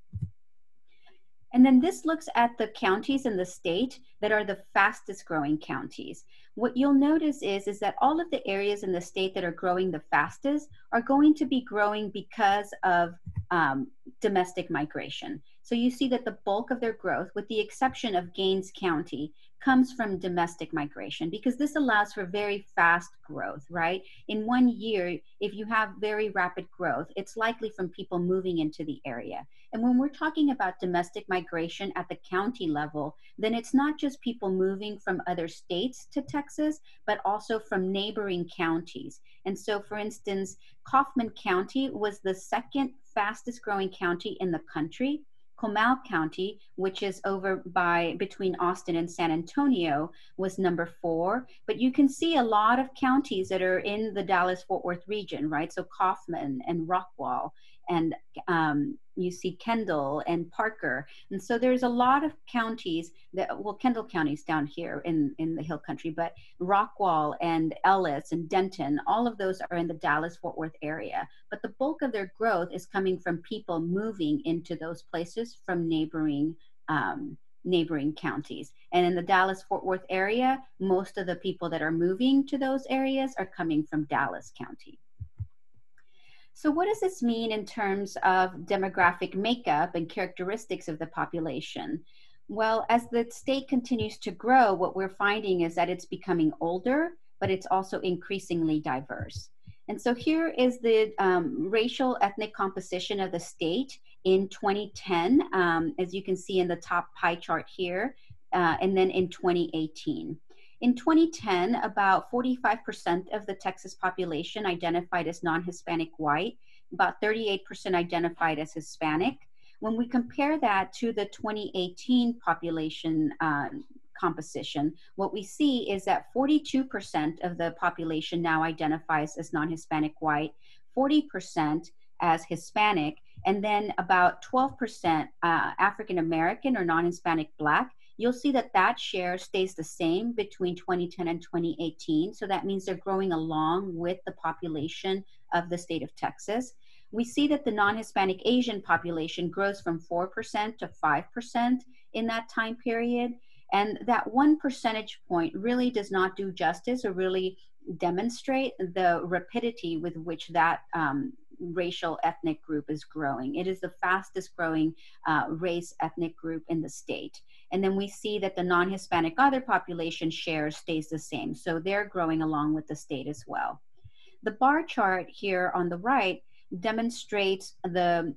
[SPEAKER 14] And then this looks at the counties in the state that are the fastest growing counties. What you'll notice is that all of the areas in the state that are growing the fastest are going to be growing because of domestic migration. So you see that the bulk of their growth, with the exception of Gaines County, comes from domestic migration, because this allows for very fast growth, right? In 1 year, if you have very rapid growth, it's likely from people moving into the area. And when we're talking about domestic migration at the county level, then it's not just people moving from other states to Texas, but also from neighboring counties. And so, for instance, Kaufman County was the second fastest growing county in the country. Comal County, which is between Austin and San Antonio, was number 4. But you can see a lot of counties that are in the Dallas-Fort Worth region, right? So Kaufman and Rockwall and you see Kendall and Parker. And so there's a lot of counties that, well, Kendall County is down here in the Hill Country, but Rockwall and Ellis and Denton, all of those are in the Dallas-Fort Worth area. But the bulk of their growth is coming from people moving into those places from neighboring counties. And in the Dallas-Fort Worth area, most of the people that are moving to those areas are coming from Dallas County. So what does this mean in terms of demographic makeup and characteristics of the population? Well, as the state continues to grow, what we're finding is that it's becoming older, but it's also increasingly diverse. And so here is the racial ethnic composition of the state in 2010, as you can see in the top pie chart here, and then in 2018. In 2010, about 45% of the Texas population identified as non-Hispanic white, about 38% identified as Hispanic. When we compare that to the 2018 population composition, what we see is that 42% of the population now identifies as non-Hispanic white, 40% as Hispanic, and then about 12% African American or non-Hispanic Black. You'll see that that share stays the same between 2010 and 2018. So that means they're growing along with the population of the state of Texas. We see that the non-Hispanic Asian population grows from 4% to 5% in that time period. And that 1 percentage point really does not do justice or really demonstrate the rapidity with which that racial ethnic group is growing. It is the fastest growing race ethnic group in the state. And then we see that the non-Hispanic other population share stays the same. So they're growing along with the state as well. The bar chart here on the right demonstrates the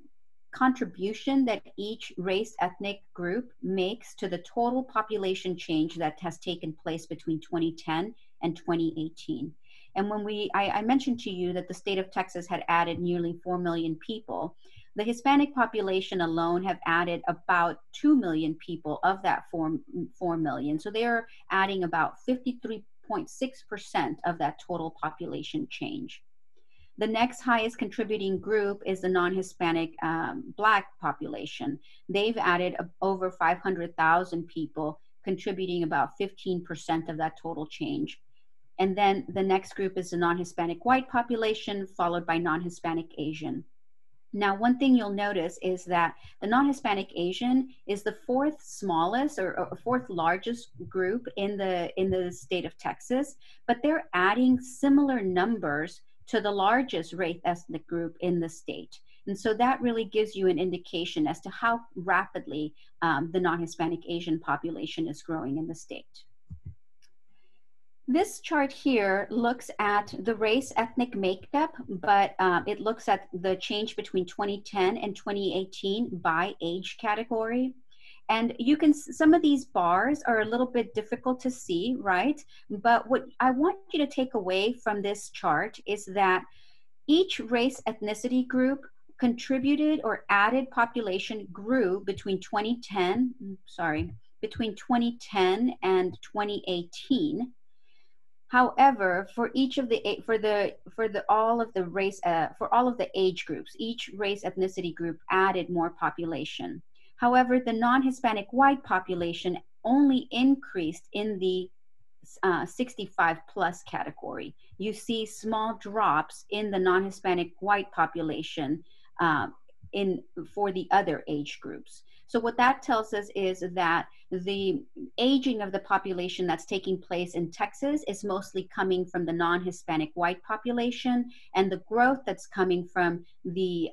[SPEAKER 14] contribution that each race ethnic group makes to the total population change that has taken place between 2010 and 2018. And when I mentioned to you that the state of Texas had added nearly 4 million people, the Hispanic population alone have added about 2 million people of that 4 million. So they're adding about 53.6% of that total population change. The next highest contributing group is the non-Hispanic Black population. They've added over 500,000 people, contributing about 15% of that total change. And then the next group is the non-Hispanic white population, followed by non-Hispanic Asian. Now, one thing you'll notice is that the non-Hispanic Asian is the fourth smallest or fourth largest group in the state of Texas, but they're adding similar numbers to the largest race ethnic group in the state. And so that really gives you an indication as to how rapidly the non-Hispanic Asian population is growing in the state. This chart here looks at the race ethnic makeup, but it looks at the change between 2010 and 2018 by age category. And you can, some of these bars are a little bit difficult to see, right? But what I want you to take away from this chart is that each race ethnicity group contributed or added population grew between 2010 and 2018. However, for each of all of the age groups, each race ethnicity group added more population. However, the non-Hispanic white population only increased in the 65 plus category. You see small drops in the non-Hispanic white population for the other age groups. So what that tells us is that the aging of the population that's taking place in Texas is mostly coming from the non-Hispanic white population, and the growth that's coming from the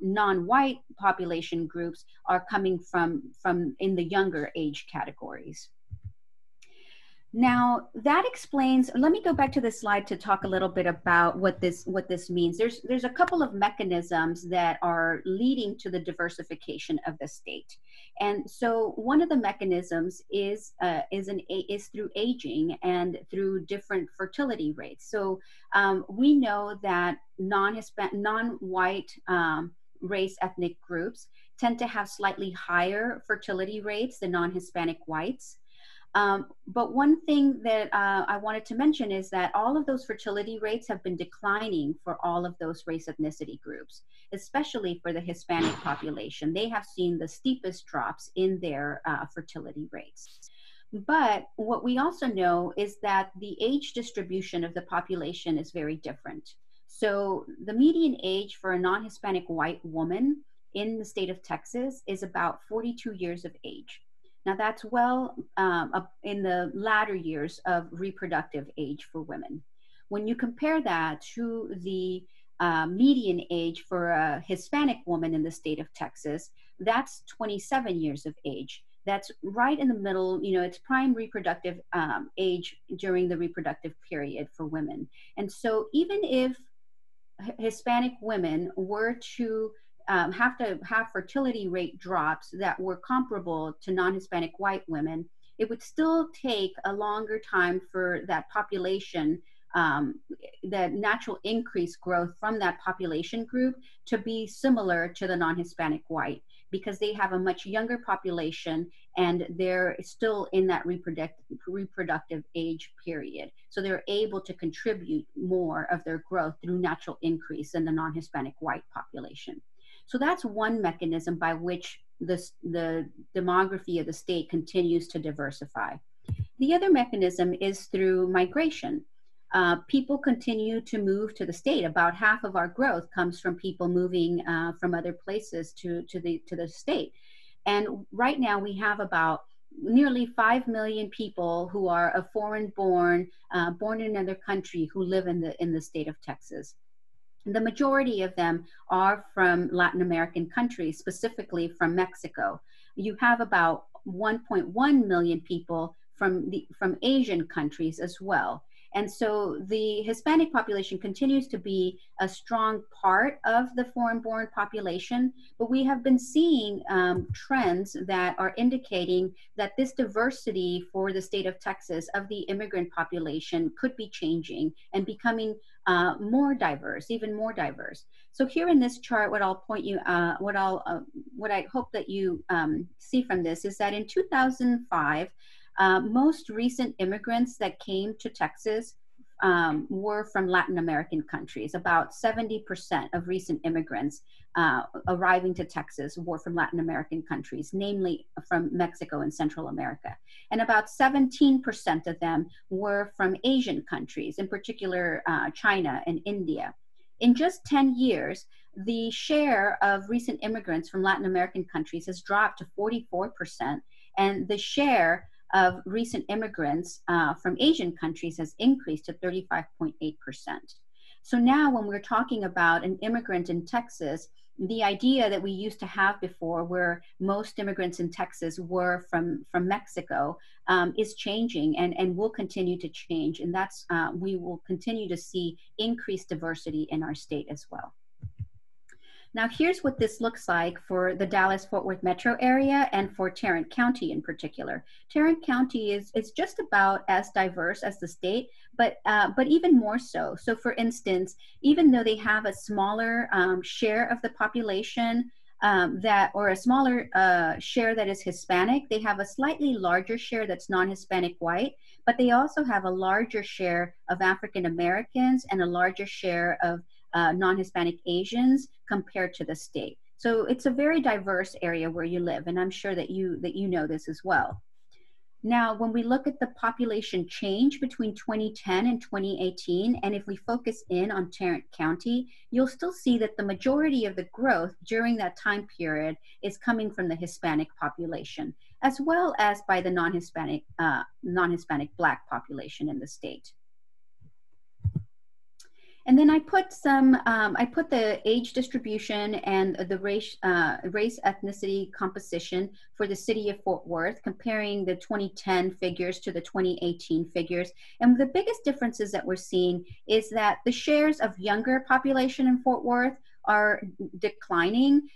[SPEAKER 14] non-white population groups are coming from in the younger age categories. Now that explains, let me go back to the slide to talk a little bit about what this means. There's a couple of mechanisms that are leading to the diversification of the state. And so one of the mechanisms is through aging and through different fertility rates. So we know that non-white race ethnic groups tend to have slightly higher fertility rates than non-Hispanic whites. But one thing that I wanted to mention is that all of those fertility rates have been declining for all of those race ethnicity groups, especially for the Hispanic population. They have seen the steepest drops in their fertility rates. But what we also know is that the age distribution of the population is very different. So the median age for a non-Hispanic white woman in the state of Texas is about 42 years of age. Now that's well up in the latter years of reproductive age for women. When you compare that to the median age for a Hispanic woman in the state of Texas, that's 27 years of age. That's right in the middle, you know, it's prime reproductive age during the reproductive period for women. And so even if Hispanic women were to have to have fertility rate drops that were comparable to non-Hispanic white women, it would still take a longer time for that population, the natural increase growth from that population group to be similar to the non-Hispanic white, because they have a much younger population and they're still in that reproductive age period. So they're able to contribute more of their growth through natural increase in the non-Hispanic white population. So that's one mechanism by which the demography of the state continues to diversify. The other mechanism is through migration. People continue to move to the state. About half of our growth comes from people moving from other places to the state. And right now we have about nearly 5 million people who are a foreign born in another country who live in the state of Texas. The majority of them are from Latin American countries, specifically from Mexico. You have about 1.1 million people from Asian countries as well. And so the Hispanic population continues to be a strong part of the foreign-born population, but we have been seeing trends that are indicating that this diversity for the state of Texas of the immigrant population could be changing and becoming more diverse, even more diverse. So here in this chart, what I'll point you, what I hope that you see from this is that in 2005, most recent immigrants that came to Texas were from Latin American countries. About 70% of recent immigrants arriving to Texas were from Latin American countries, namely from Mexico and Central America. And about 17% of them were from Asian countries, in particular China and India. In just 10 years, the share of recent immigrants from Latin American countries has dropped to 44%, and the share of recent immigrants from Asian countries has increased to 35.8%. So now when we're talking about an immigrant in Texas, the idea that we used to have before, where most immigrants in Texas were from Mexico, is changing and will continue to change. And that's, we will continue to see increased diversity in our state as well. Now here's what this looks like for the Dallas-Fort Worth metro area and for Tarrant County in particular. Tarrant County is just about as diverse as the state, but even more so. So for instance, even though they have a smaller share of the population or a smaller share that is Hispanic, they have a slightly larger share that's non-Hispanic white, but they also have a larger share of African Americans and a larger share of non-Hispanic Asians compared to the state. So it's a very diverse area where you live, and I'm sure that you know this as well. Now, when we look at the population change between 2010 and 2018, and if we focus in on Tarrant County, you'll still see that the majority of the growth during that time period is coming from the Hispanic population, as well as by the non-Hispanic Black population in the state. And then I put the age distribution and the race ethnicity composition for the city of Fort Worth, comparing the 2010 figures to the 2018 figures. And the biggest differences that we're seeing is that the shares of younger population in Fort Worth are declining.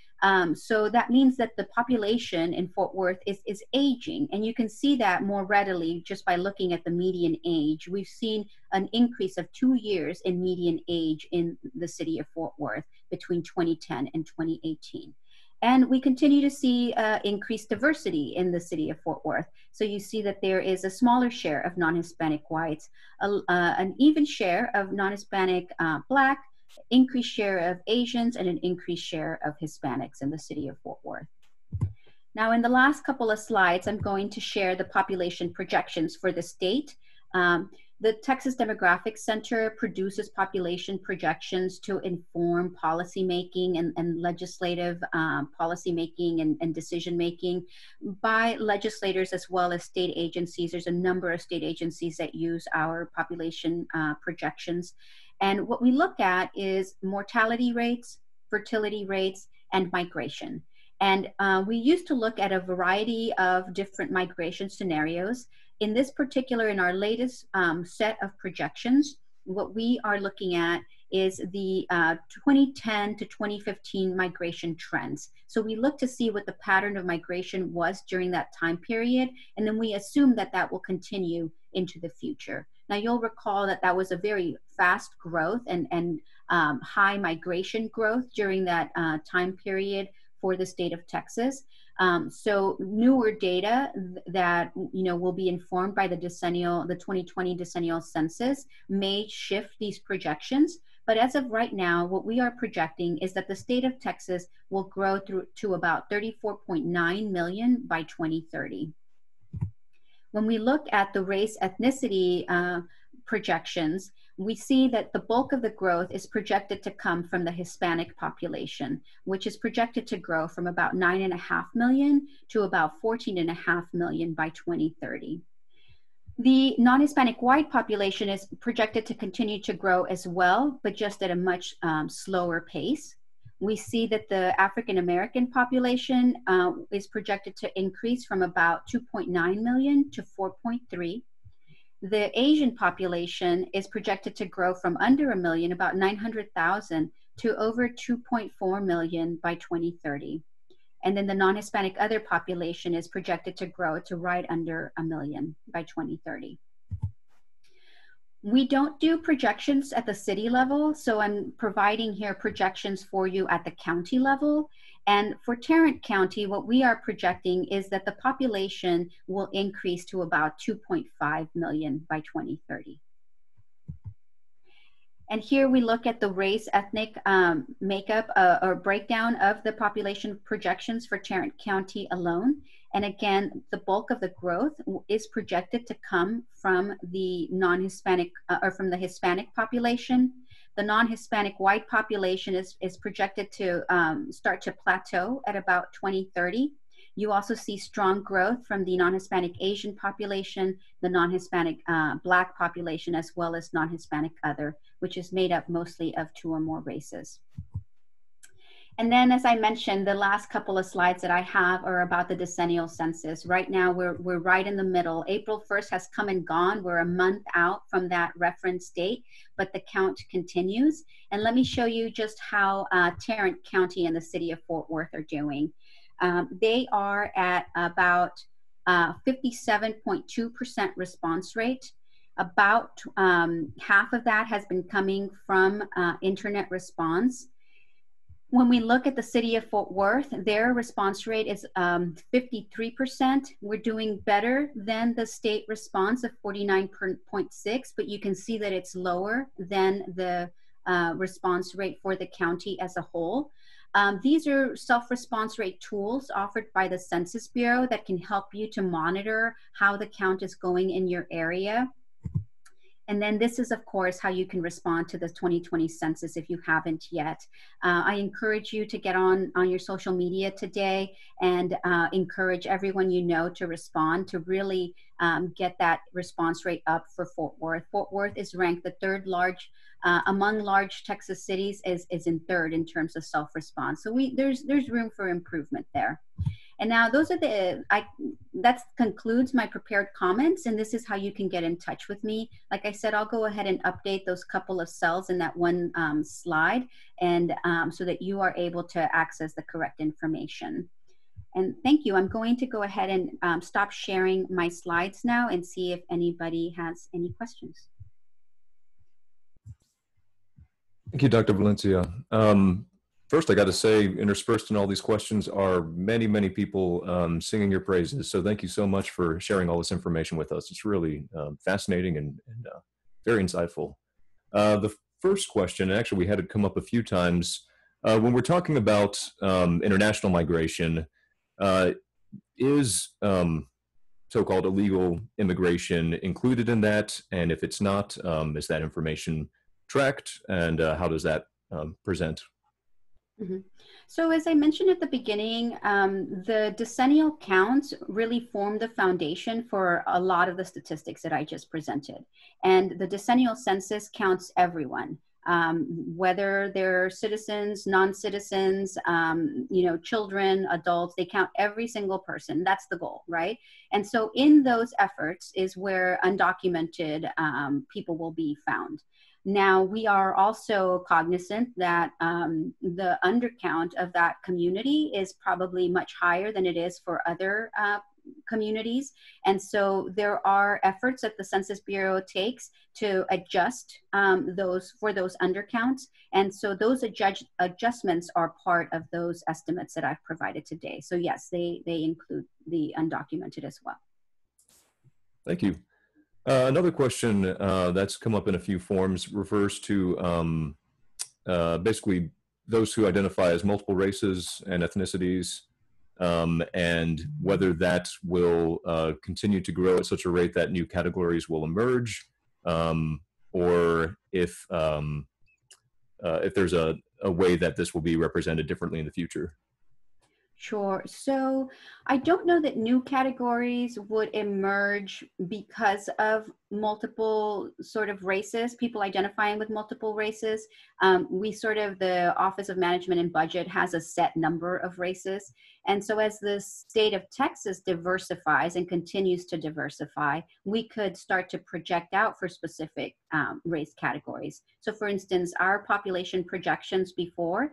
[SPEAKER 14] So that means that the population in Fort Worth is aging, and you can see that more readily just by looking at the median age. We've seen an increase of 2 years in median age in the city of Fort Worth between 2010 and 2018. And we continue to see increased diversity in the city of Fort Worth. So you see that there is a smaller share of non-Hispanic whites, an even share of non-Hispanic Black, increased share of Asians, and an increased share of Hispanics in the city of Fort Worth. Now, in the last couple of slides, I'm going to share the population projections for the state. The Texas Demographic Center produces population projections to inform policymaking and legislative policymaking and decision-making by legislators as well as state agencies. There's a number of state agencies that use our population projections. And what we look at is mortality rates, fertility rates, and migration. And we used to look at a variety of different migration scenarios. In this particular, in our latest set of projections, what we are looking at is the 2010 to 2015 migration trends. So we look to see what the pattern of migration was during that time period, and then we assume that that will continue into the future. Now, you'll recall that that was a very fast growth and high migration growth during that time period for the state of Texas. So newer data that will be informed by the 2020 decennial census may shift these projections. But as of right now, what we are projecting is that the state of Texas will grow to about 34.9 million by 2030. When we look at the race ethnicity projections, we see that the bulk of the growth is projected to come from the Hispanic population, which is projected to grow from about 9.5 million to about 14.5 million by 2030. The non-Hispanic white population is projected to continue to grow as well, but just at a much slower pace. We see that the African American population is projected to increase from about 2.9 million to 4.3. The Asian population is projected to grow from under a million, about 900,000, to over 2.4 million by 2030. And then the non-Hispanic other population is projected to grow to right under a million by 2030. We don't do projections at the city level, so I'm providing here projections for you at the county level. And for Tarrant County, what we are projecting is that the population will increase to about 2.5 million by 2030. And here we look at the race ethnic makeup or breakdown of the population projections for Tarrant County alone. And again, the bulk of the growth is projected to come from the non-Hispanic or from the Hispanic population. The non-Hispanic white population is projected to start to plateau at about 2030. You also see strong growth from the non-Hispanic Asian population, the non-Hispanic Black population, as well as non-Hispanic other, which is made up mostly of 2 or more races. And then, as I mentioned, the last couple of slides that I have are about the decennial census. Right now, we're right in the middle. April 1st has come and gone. We're a month out from that reference date, but the count continues. And let me show you just how Tarrant County and the city of Fort Worth are doing. They are at about 57.2% response rate. About half of that has been coming from internet response. When we look at the city of Fort Worth, their response rate is 53%. We're doing better than the state response of 49.6, but you can see that it's lower than the response rate for the county as a whole. These are self-response rate tools offered by the Census Bureau that can help you to monitor how the count is going in your area. And then this is, of course, how you can respond to the 2020 census if you haven't yet. I encourage you to get on your social media today and encourage everyone you know to respond to really get that response rate up for Fort Worth. Fort Worth is ranked the 3rd large among large Texas cities, is in 3rd in terms of self-response. So there's room for improvement there. And now those are that concludes my prepared comments, and this is how you can get in touch with me. Like I said, I'll go ahead and update those couple of cells in that one slide, and so that you are able to access the correct information. And thank you. I'm going to go ahead and stop sharing my slides now and see if anybody has any questions.
[SPEAKER 9] Thank you, Dr. Valencia. First, I got to say, interspersed in all these questions are many, many people singing your praises. So thank you so much for sharing all this information with us. It's really fascinating and very insightful. The first question, and actually we had it come up a few times, when we're talking about international migration, is so-called illegal immigration included in that? And if it's not, is that information tracked? And how does that present?
[SPEAKER 14] Mm-hmm. So as I mentioned at the beginning, the decennial counts really form the foundation for a lot of the statistics that I just presented. And the decennial census counts everyone, whether they're citizens, non-citizens, children, adults, they count every single person. That's the goal, right? And so in those efforts is where undocumented people will be found. Now, we are also cognizant that the undercount of that community is probably much higher than it is for other communities. And so there are efforts that the Census Bureau takes to adjust those undercounts. And so those adjustments are part of those estimates that I've provided today. So yes, they include the undocumented as well.
[SPEAKER 9] Thank you. Another question that's come up in a few forms refers to basically those who identify as multiple races and ethnicities, and whether that will continue to grow at such a rate that new categories will emerge, or if there's a way that this will be represented differently in the future.
[SPEAKER 14] Sure. So I don't know that new categories would emerge because of multiple sort of races, people identifying with multiple races. The Office of Management and Budget has a set number of races. And so as the state of Texas diversifies and continues to diversify, we could start to project out for specific race categories. So for instance, our population projections before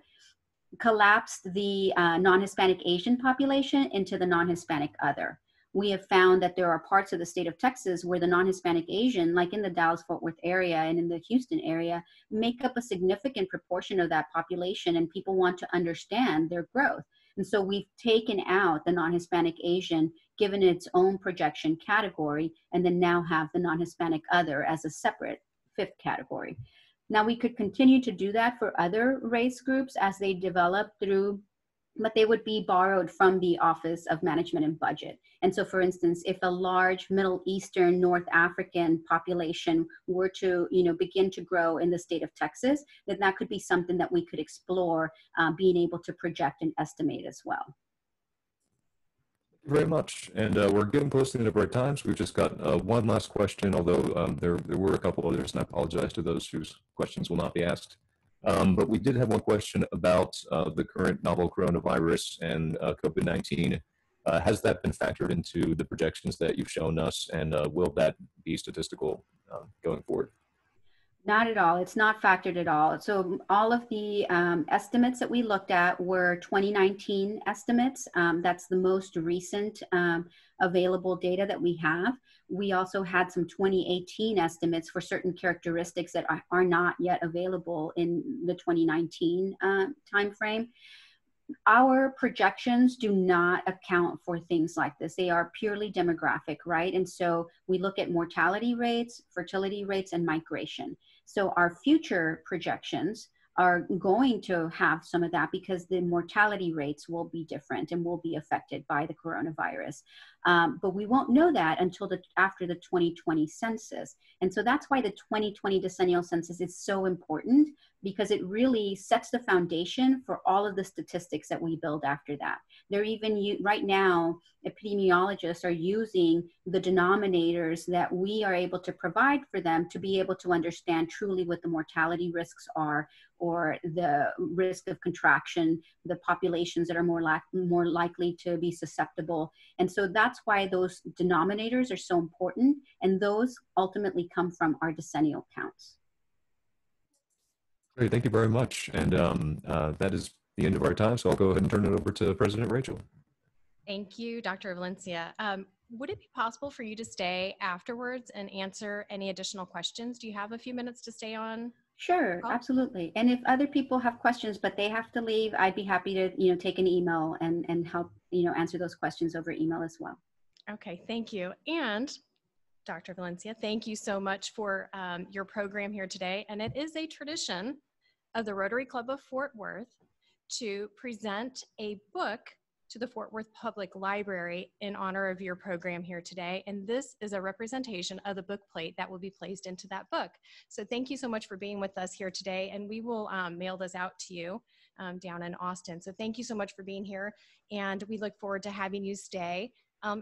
[SPEAKER 14] collapsed the non-Hispanic Asian population into the non-Hispanic other. We have found that there are parts of the state of Texas where the non-Hispanic Asian, like in the Dallas-Fort Worth area and in the Houston area, make up a significant proportion of that population, and people want to understand their growth. And so we've taken out the non-Hispanic Asian, given its own projection category, and then now have the non-Hispanic other as a separate fifth category. Now, we could continue to do that for other race groups as they develop through, but they would be borrowed from the Office of Management and Budget. And so, for instance, if a large Middle Eastern, North African population were to, begin to grow in the state of Texas, then that could be something that we could explore being able to project and estimate as well.
[SPEAKER 9] Very much, and we're getting close to the end of our time, so we've just got one last question, although there were a couple others, and I apologize to those whose questions will not be asked. But we did have one question about the current novel coronavirus and COVID-19. Has that been factored into the projections that you've shown us, and will that be statistical going forward?
[SPEAKER 14] Not at all. It's not factored at all. So all of the estimates that we looked at were 2019 estimates. That's the most recent available data that we have. We also had some 2018 estimates for certain characteristics that are not yet available in the 2019 timeframe. Our projections do not account for things like this. They are purely demographic, right? And so we look at mortality rates, fertility rates, and migration. So our future projections are going to have some of that because the mortality rates will be different and will be affected by the coronavirus. But we won't know that until after the 2020 census. And so that's why the 2020 decennial census is so important, because it really sets the foundation for all of the statistics that we build after that. They're even, right now, epidemiologists are using the denominators that we are able to provide for them to be able to understand truly what the mortality risks are, or the risk of contraction, the populations that are more likely to be susceptible. And so that's why those denominators are so important, and those ultimately come from our decennial counts.
[SPEAKER 9] Great, thank you very much. And that is the end of our time, so I'll go ahead and turn it over to President Rachel.
[SPEAKER 3] Thank you, Dr. Valencia. Would it be possible for you to stay afterwards and answer any additional questions? Do you have a few minutes to stay on?
[SPEAKER 14] Sure, absolutely. And if other people have questions, but they have to leave, I'd be happy to, take an email and help, answer those questions over email as well.
[SPEAKER 3] Okay, thank you. And Dr. Valencia, thank you so much for your program here today. And it is a tradition of the Rotary Club of Fort Worth to present a book to the Fort Worth Public Library in honor of your program here today. And this is a representation of the book plate that will be placed into that book. So thank you so much for being with us here today. And we will mail this out to you down in Austin. So thank you so much for being here. And we look forward to having you stay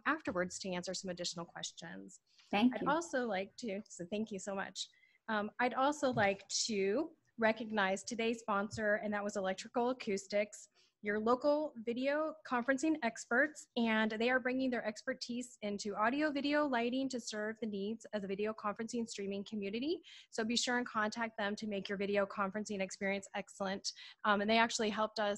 [SPEAKER 3] afterwards to answer some additional questions.
[SPEAKER 14] Thank you.
[SPEAKER 3] I'd also like to, so thank you so much. I'd also like to recognize today's sponsor, and that was Electrical Acoustics, your local video conferencing experts, and they are bringing their expertise into audio video lighting to serve the needs of the video conferencing streaming community. So be sure and contact them to make your video conferencing experience excellent. And they actually helped us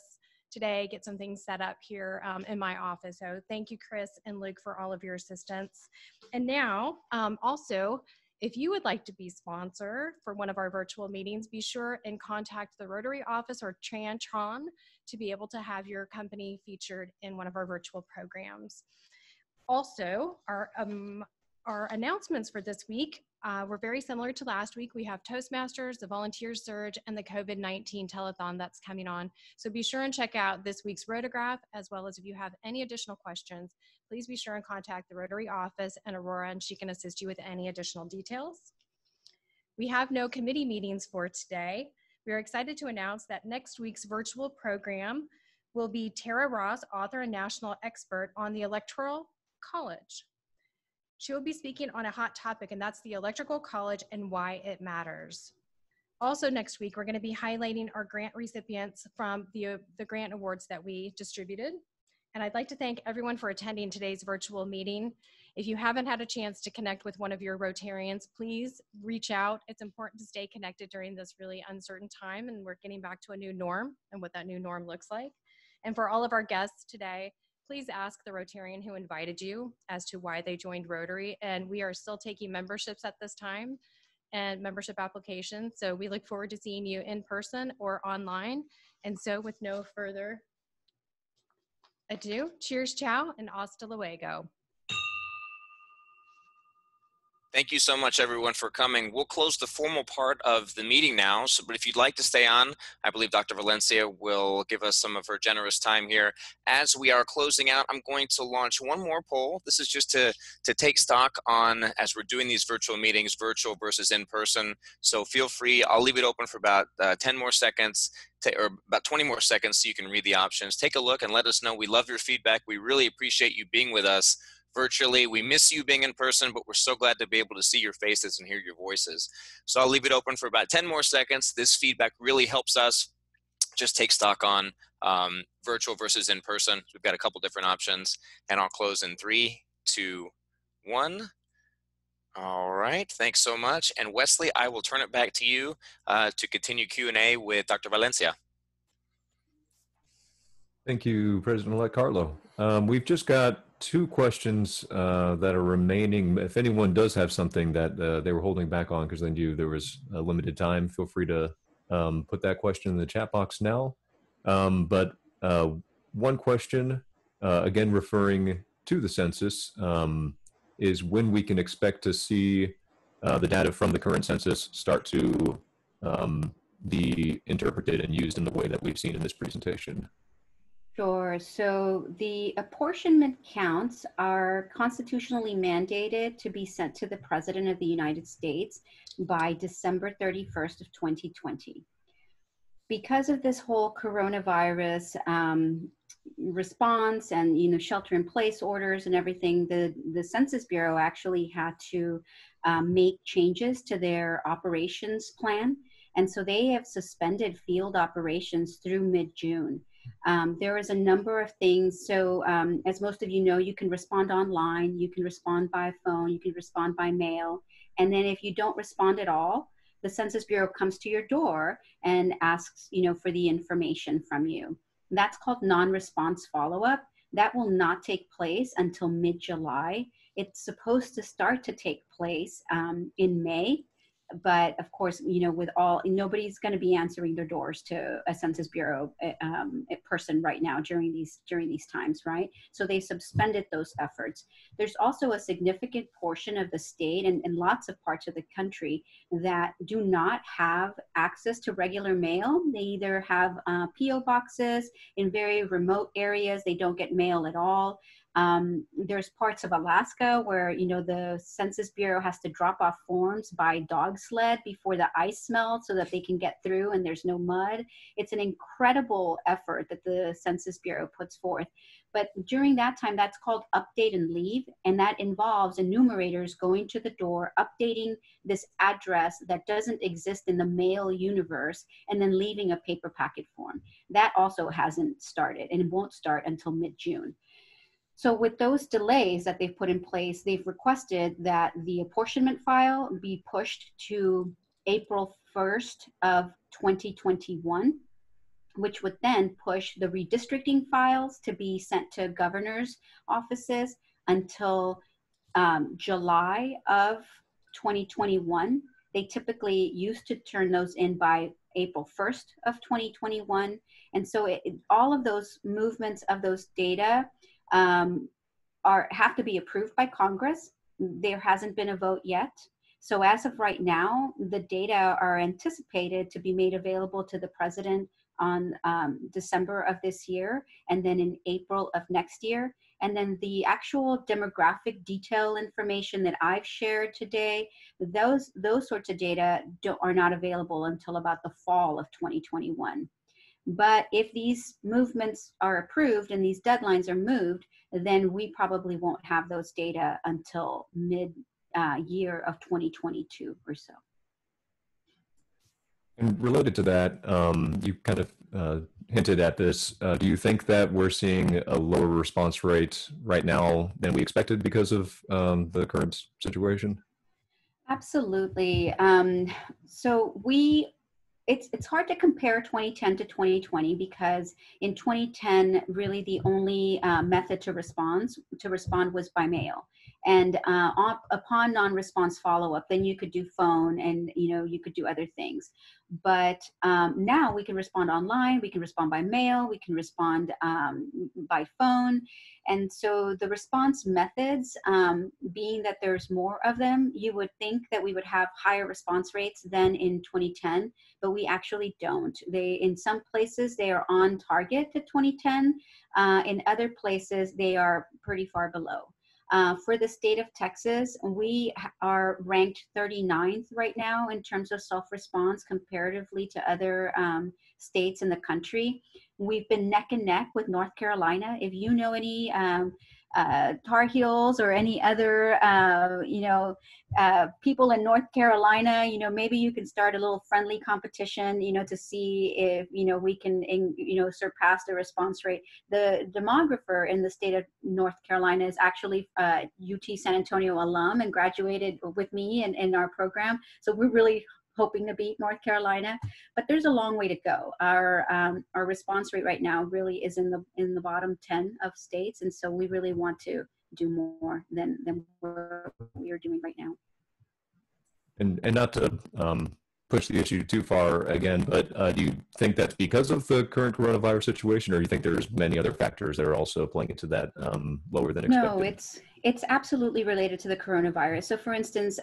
[SPEAKER 3] today get some things set up here in my office. So thank you, Chris and Luke, for all of your assistance. And now, also, if you would like to be sponsor for one of our virtual meetings, be sure and contact the Rotary office or Tran to be able to have your company featured in one of our virtual programs. Also, our announcements for this week were very similar to last week. We have Toastmasters, the Volunteer Surge, and the COVID-19 telethon that's coming on. So be sure and check out this week's Rotograph, as well as if you have any additional questions, please be sure and contact the Rotary office and Aurora, and she can assist you with any additional details. We have no committee meetings for today. We are excited to announce that next week's virtual program will be Tara Ross, author and national expert on the Electoral College. She will be speaking on a hot topic, and that's the Electoral College and why it matters. Also next week, we're going to be highlighting our grant recipients from the grant awards that we distributed. And I'd like to thank everyone for attending today's virtual meeting. If you haven't had a chance to connect with one of your Rotarians, please reach out. It's important to stay connected during this really uncertain time, and we're getting back to a new norm and what that new norm looks like. And for all of our guests today, please ask the Rotarian who invited you as to why they joined Rotary. And we are still taking memberships at this time and membership applications. So we look forward to seeing you in person or online. And so with no further ado, cheers, ciao, and hasta luego.
[SPEAKER 2] Thank you so much, everyone, for coming. We'll close the formal part of the meeting now, but if you'd like to stay on, I believe Dr. Valencia will give us some of her generous time here. As we are closing out, I'm going to launch one more poll. This is just to take stock on, as we're doing these virtual meetings, virtual versus in person. So feel free, I'll leave it open for about 10 more seconds, or about 20 more seconds so you can read the options. Take a look and let us know. We love your feedback. We really appreciate you being with us virtually. We miss you being in person, but we're so glad to be able to see your faces and hear your voices. So I'll leave it open for about 10 more seconds. This feedback really helps us just take stock on virtual versus in person. We've got a couple different options, and I'll close in 3, 2, 1. All right, thanks so much. And Wesley, I will turn it back to you to continue Q&A with Dr. Valencia.
[SPEAKER 9] Thank you, President-elect Carlo. We've just got 2 questions that are remaining. If anyone does have something that they were holding back on because they knew there was a limited time, feel free to put that question in the chat box now. But one question, again referring to the census, is when we can expect to see the data from the current census start to be interpreted and used in the way that we've seen in this presentation.
[SPEAKER 14] Sure. So the apportionment counts are constitutionally mandated to be sent to the President of the United States by December 31st of 2020. Because of this whole coronavirus response and shelter-in-place orders and everything, the Census Bureau actually had to make changes to their operations plan, and so they have suspended field operations through mid-June. There is a number of things. So as most of you know, you can respond online, you can respond by phone, you can respond by mail. And then if you don't respond at all, the Census Bureau comes to your door and asks, for the information from you. That's called non-response follow-up. That will not take place until mid-July. It's supposed to start to take place in May. But of course, with nobody's going to be answering their doors to a Census Bureau person right now during these times, right? So they suspended those efforts. There's also a significant portion of the state and lots of parts of the country that do not have access to regular mail. They either have P.O. boxes in very remote areas. They don't get mail at all. There's parts of Alaska where, the Census Bureau has to drop off forms by dog sled before the ice melts so that they can get through and there's no mud. It's an incredible effort that the Census Bureau puts forth. But during that time, that's called update and leave. And that involves enumerators going to the door, updating this address that doesn't exist in the mail universe, and then leaving a paper packet form. That also hasn't started and it won't start until mid-June. So with those delays that they've put in place, they've requested that the apportionment file be pushed to April 1st of 2021, which would then push the redistricting files to be sent to governor's offices until July of 2021. They typically used to turn those in by April 1st of 2021. And so all of those movements of those data have to be approved by Congress. There hasn't been a vote yet. So as of right now, the data are anticipated to be made available to the president on December of this year, and then in April of next year. And then the actual demographic detail information that I've shared today, those sorts of data are not available until about the fall of 2021. But if these movements are approved and these deadlines are moved, then we probably won't have those data until mid-year of 2022 or so.
[SPEAKER 9] And related to that, you kind of hinted at this. Do you think that we're seeing a lower response rate right now than we expected because of the current situation?
[SPEAKER 14] Absolutely. So it's hard to compare 2010 to 2020 because in 2010, really the only method to respond was by mail. And upon non-response follow-up, then you could do phone and you could do other things. But now we can respond online, we can respond by mail, we can respond by phone. And so the response methods, being that there's more of them, you would think that we would have higher response rates than in 2010, but we actually don't. In some places, they are on target to 2010. In other places, they are pretty far below. For the state of Texas, we are ranked 39th right now in terms of self-response comparatively to other states in the country. We've been neck and neck with North Carolina. If you know any Tar Heels or any other, people in North Carolina, maybe you can start a little friendly competition, to see if, we can, surpass the response rate. The demographer in the state of North Carolina is actually UT San Antonio alum and graduated with me in our program. So we're really hoping to beat North Carolina, but there's a long way to go. Our response rate right now really is in the bottom 10 of states, and so we really want to do more than what we are doing right now.
[SPEAKER 9] And not to push the issue too far again, but do you think that's because of the current coronavirus situation, or do you think there's many other factors that are also playing into that lower than expected?
[SPEAKER 14] No, it's absolutely related to the coronavirus. So for instance,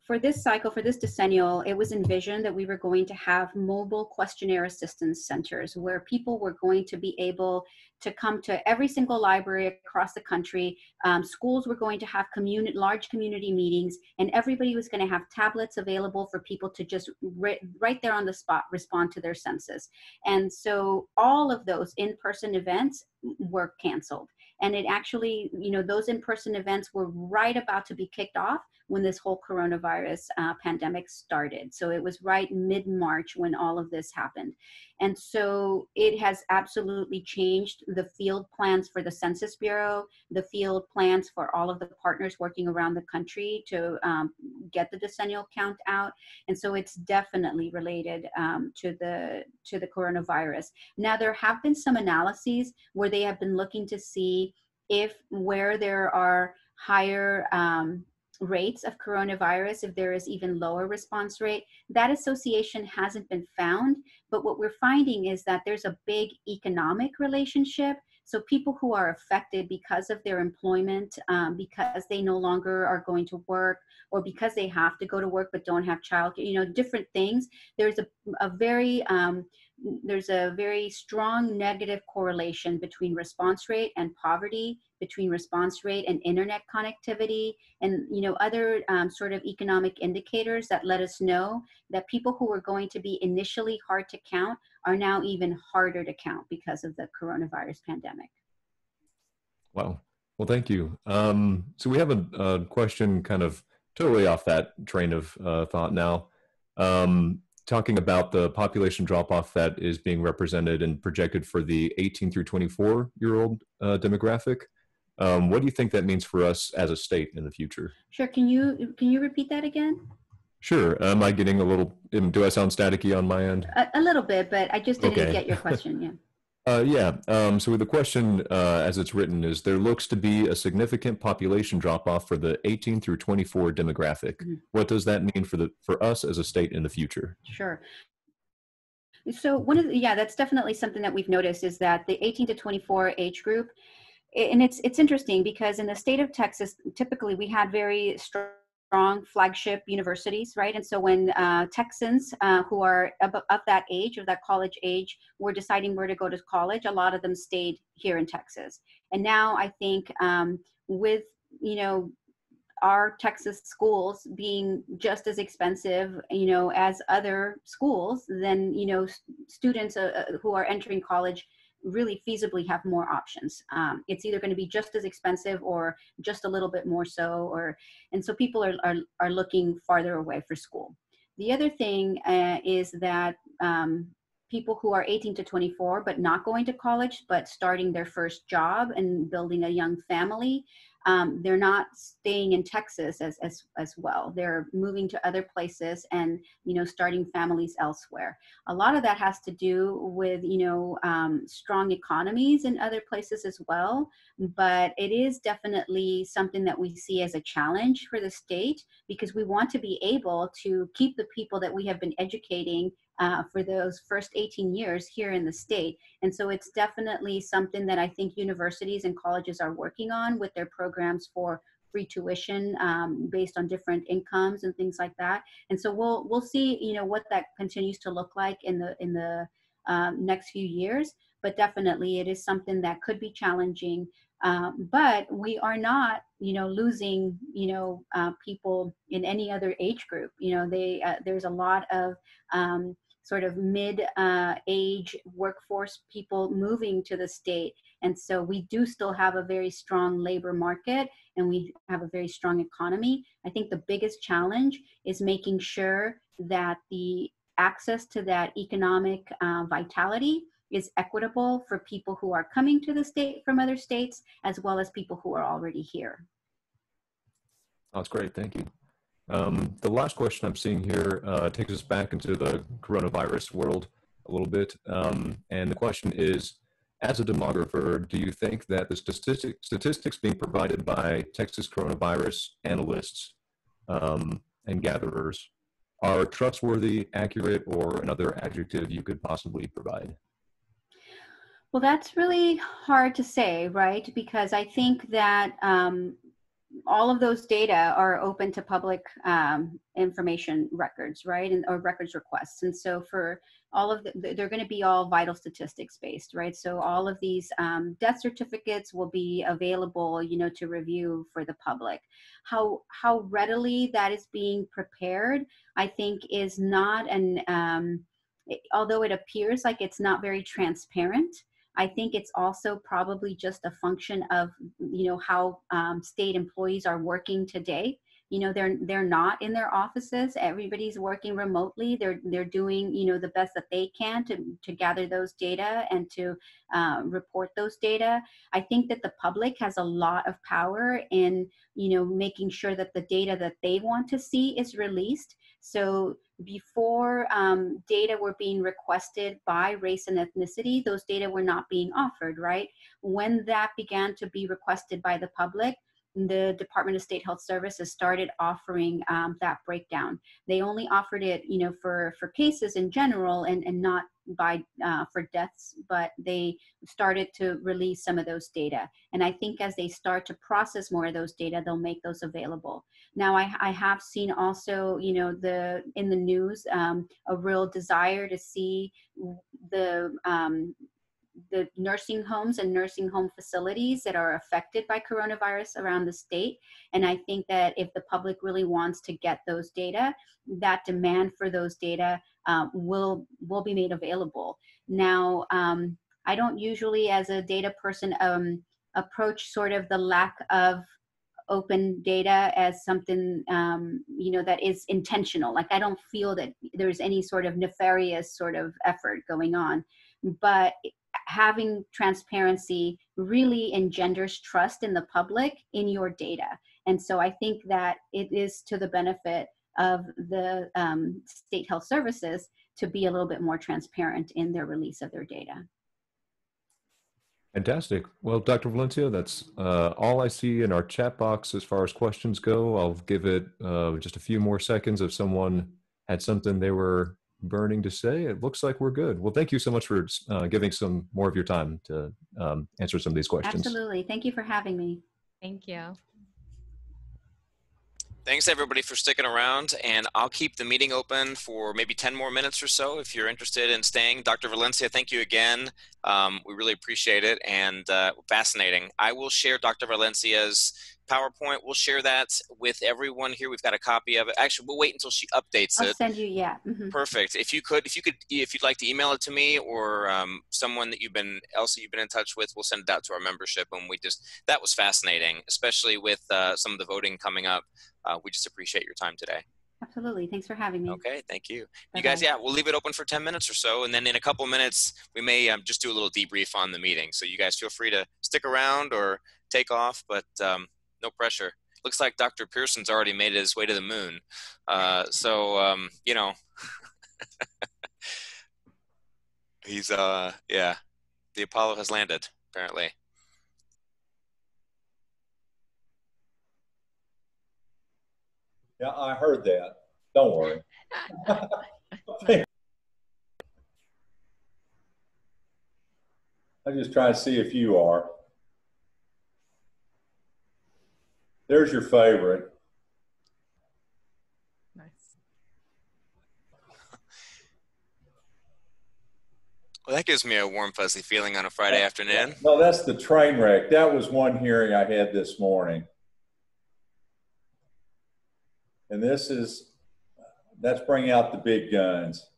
[SPEAKER 14] for this cycle, for this decennial, it was envisioned that we were going to have mobile questionnaire assistance centers where people were going to be able to come to every single library across the country. Schools were going to have large community meetings, and everybody was going to have tablets available for people to just right there on the spot respond to their census. And so all of those in-person events were canceled. And it actually, those in-person events were right about to be kicked off when this whole coronavirus pandemic started. So it was right mid-March when all of this happened. And so it has absolutely changed the field plans for the Census Bureau, the field plans for all of the partners working around the country to get the decennial count out. And so it's definitely related to the coronavirus. Now, there have been some analyses where they have been looking to see if where there are higher rates of coronavirus, if there is even lower response rate. That association hasn't been found, but what we're finding is that there's a big economic relationship. So people who are affected because of their employment, because they no longer are going to work, or because they have to go to work but don't have childcare, you know, different things. There's a very strong negative correlation between response rate and poverty, between response rate and internet connectivity, and, you know, other sort of economic indicators that let us know that people who were going to be initially hard to count are now even harder to count because of the coronavirus pandemic.
[SPEAKER 9] Wow. Well, thank you. So we have a question kind of totally off that train of thought now. Talking about the population drop-off that is being represented and projected for the 18 through 24-year-old demographic. What do you think that means for us as a state in the future?
[SPEAKER 14] Sure. Can you repeat that again?
[SPEAKER 9] Sure. Am I getting a little, do I sound staticky on my end?
[SPEAKER 14] A little bit, but I just didn't get your question. Yeah.
[SPEAKER 9] So the question as it's written is, there looks to be a significant population drop-off for the 18 through 24 demographic. Mm-hmm. What does that mean for us as a state in the future?
[SPEAKER 14] Sure. So that's definitely something that we've noticed, is that the 18 to 24 age group, and it's interesting because in the state of Texas, typically we had very strong flagship universities, right? And so when Texans who are of that age, of that college age, were deciding where to go to college, a lot of them stayed here in Texas. And now I think with, you know, our Texas schools being just as expensive, you know, as other schools, then, you know, students who are entering college really feasibly have more options. It's either going to be just as expensive or just a little bit more so, and so people are looking farther away for school. The other thing is that people who are 18 to 24 but not going to college but starting their first job and building a young family, they're not staying in Texas as well. They're moving to other places and, you know, starting families elsewhere. A lot of that has to do with, you know, strong economies in other places as well. But it is definitely something that we see as a challenge for the state, because we want to be able to keep the people that we have been educating for those first 18 years here in the state. And so it's definitely something that I think universities and colleges are working on with their programs for free tuition based on different incomes and things like that. And so we'll see, you know, what that continues to look like in the next few years. But definitely it is something that could be challenging. But we are not, you know, losing, you know, people in any other age group. You know, there's a lot of sort of mid-age workforce people moving to the state. And so we do still have a very strong labor market, and we have a very strong economy. I think the biggest challenge is making sure that the access to that economic vitality is equitable for people who are coming to the state from other states, as well as people who are already here.
[SPEAKER 9] That's great, thank you. The last question I'm seeing here takes us back into the coronavirus world a little bit. And the question is, as a demographer, do you think that the statistics being provided by Texas coronavirus analysts and gatherers are trustworthy, accurate, or another adjective you could possibly provide?
[SPEAKER 14] Well, that's really hard to say, right? Because I think that all of those data are open to public information records, right? Or records requests. And so for all of they're going to be all vital statistics based, right? So all of these death certificates will be available, you know, to review for the public. How readily that is being prepared, I think, is not although it appears like it's not very transparent, I think it's also probably just a function of, you know, how state employees are working today. You know, they're not in their offices. Everybody's working remotely. They're doing, you know, the best that they can to gather those data and to report those data. I think that the public has a lot of power in, you know, making sure that the data that they want to see is released. So before data were being requested by race and ethnicity, those data were not being offered, right? When that began to be requested by the public, the Department of State Health Services started offering that breakdown. They only offered it, you know, for cases in general and not by for deaths, but they started to release some of those data. And I think as they start to process more of those data, they'll make those available. Now, I have seen also, you know, in the news, a real desire to see the nursing homes and nursing home facilities that are affected by coronavirus around the state. And I think that if the public really wants to get those data, that demand for those data will be made available. Now, I don't usually, as a data person, approach sort of the lack of open data as something you know, that is intentional. Like, I don't feel that there's any sort of nefarious sort of effort going on, but having transparency really engenders trust in the public in your data. And so I think that it is to the benefit of the state health services to be a little bit more transparent in their release of their data.
[SPEAKER 9] Fantastic. Well, Dr. Valencia, that's all I see in our chat box as far as questions go. I'll give it just a few more seconds if someone had something they were burning to say. It looks like we're good. Well, thank you so much for giving some more of your time to answer some of these questions.
[SPEAKER 14] Absolutely. Thank you for having me.
[SPEAKER 3] Thank you.
[SPEAKER 2] Thanks everybody for sticking around, and I'll keep the meeting open for maybe 10 more minutes or so if you're interested in staying. Dr. Valencia, thank you again. We really appreciate it, and fascinating. I will share Dr. Valencia's PowerPoint. We'll share that with everyone here. We've got a copy of it. Actually, we'll wait until she updates it.
[SPEAKER 14] I'll send you, yeah. Mm-hmm.
[SPEAKER 2] Perfect. If you'd like to email it to me or someone that you've been in touch with, we'll send it out to our membership. And that was fascinating, especially with some of the voting coming up. We just appreciate your time today.
[SPEAKER 14] Absolutely. Thanks for having me.
[SPEAKER 2] Okay. Thank you.
[SPEAKER 14] Bye-bye.
[SPEAKER 2] You guys, yeah, we'll leave it open for 10 minutes or so. And then in a couple minutes, we may just do a little debrief on the meeting. So you guys feel free to stick around or take off, but no pressure. Looks like Dr. Pearson's already made his way to the moon. You know, he's, yeah, the Apollo has landed, apparently.
[SPEAKER 15] Yeah, I heard that. Don't worry. I'm just trying to see if you are. There's your favorite.
[SPEAKER 3] Nice.
[SPEAKER 2] Well, that gives me a warm, fuzzy feeling on a Friday afternoon.
[SPEAKER 15] No, that's the train wreck. That was one hearing I had this morning. And that's bringing out the big guns.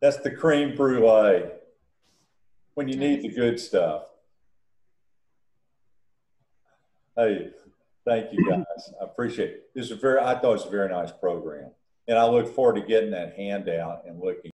[SPEAKER 15] That's the creme brulee when you need the good stuff. Hey, thank you guys. I appreciate it. I thought it was a very nice program. And I look forward to getting that handout and looking.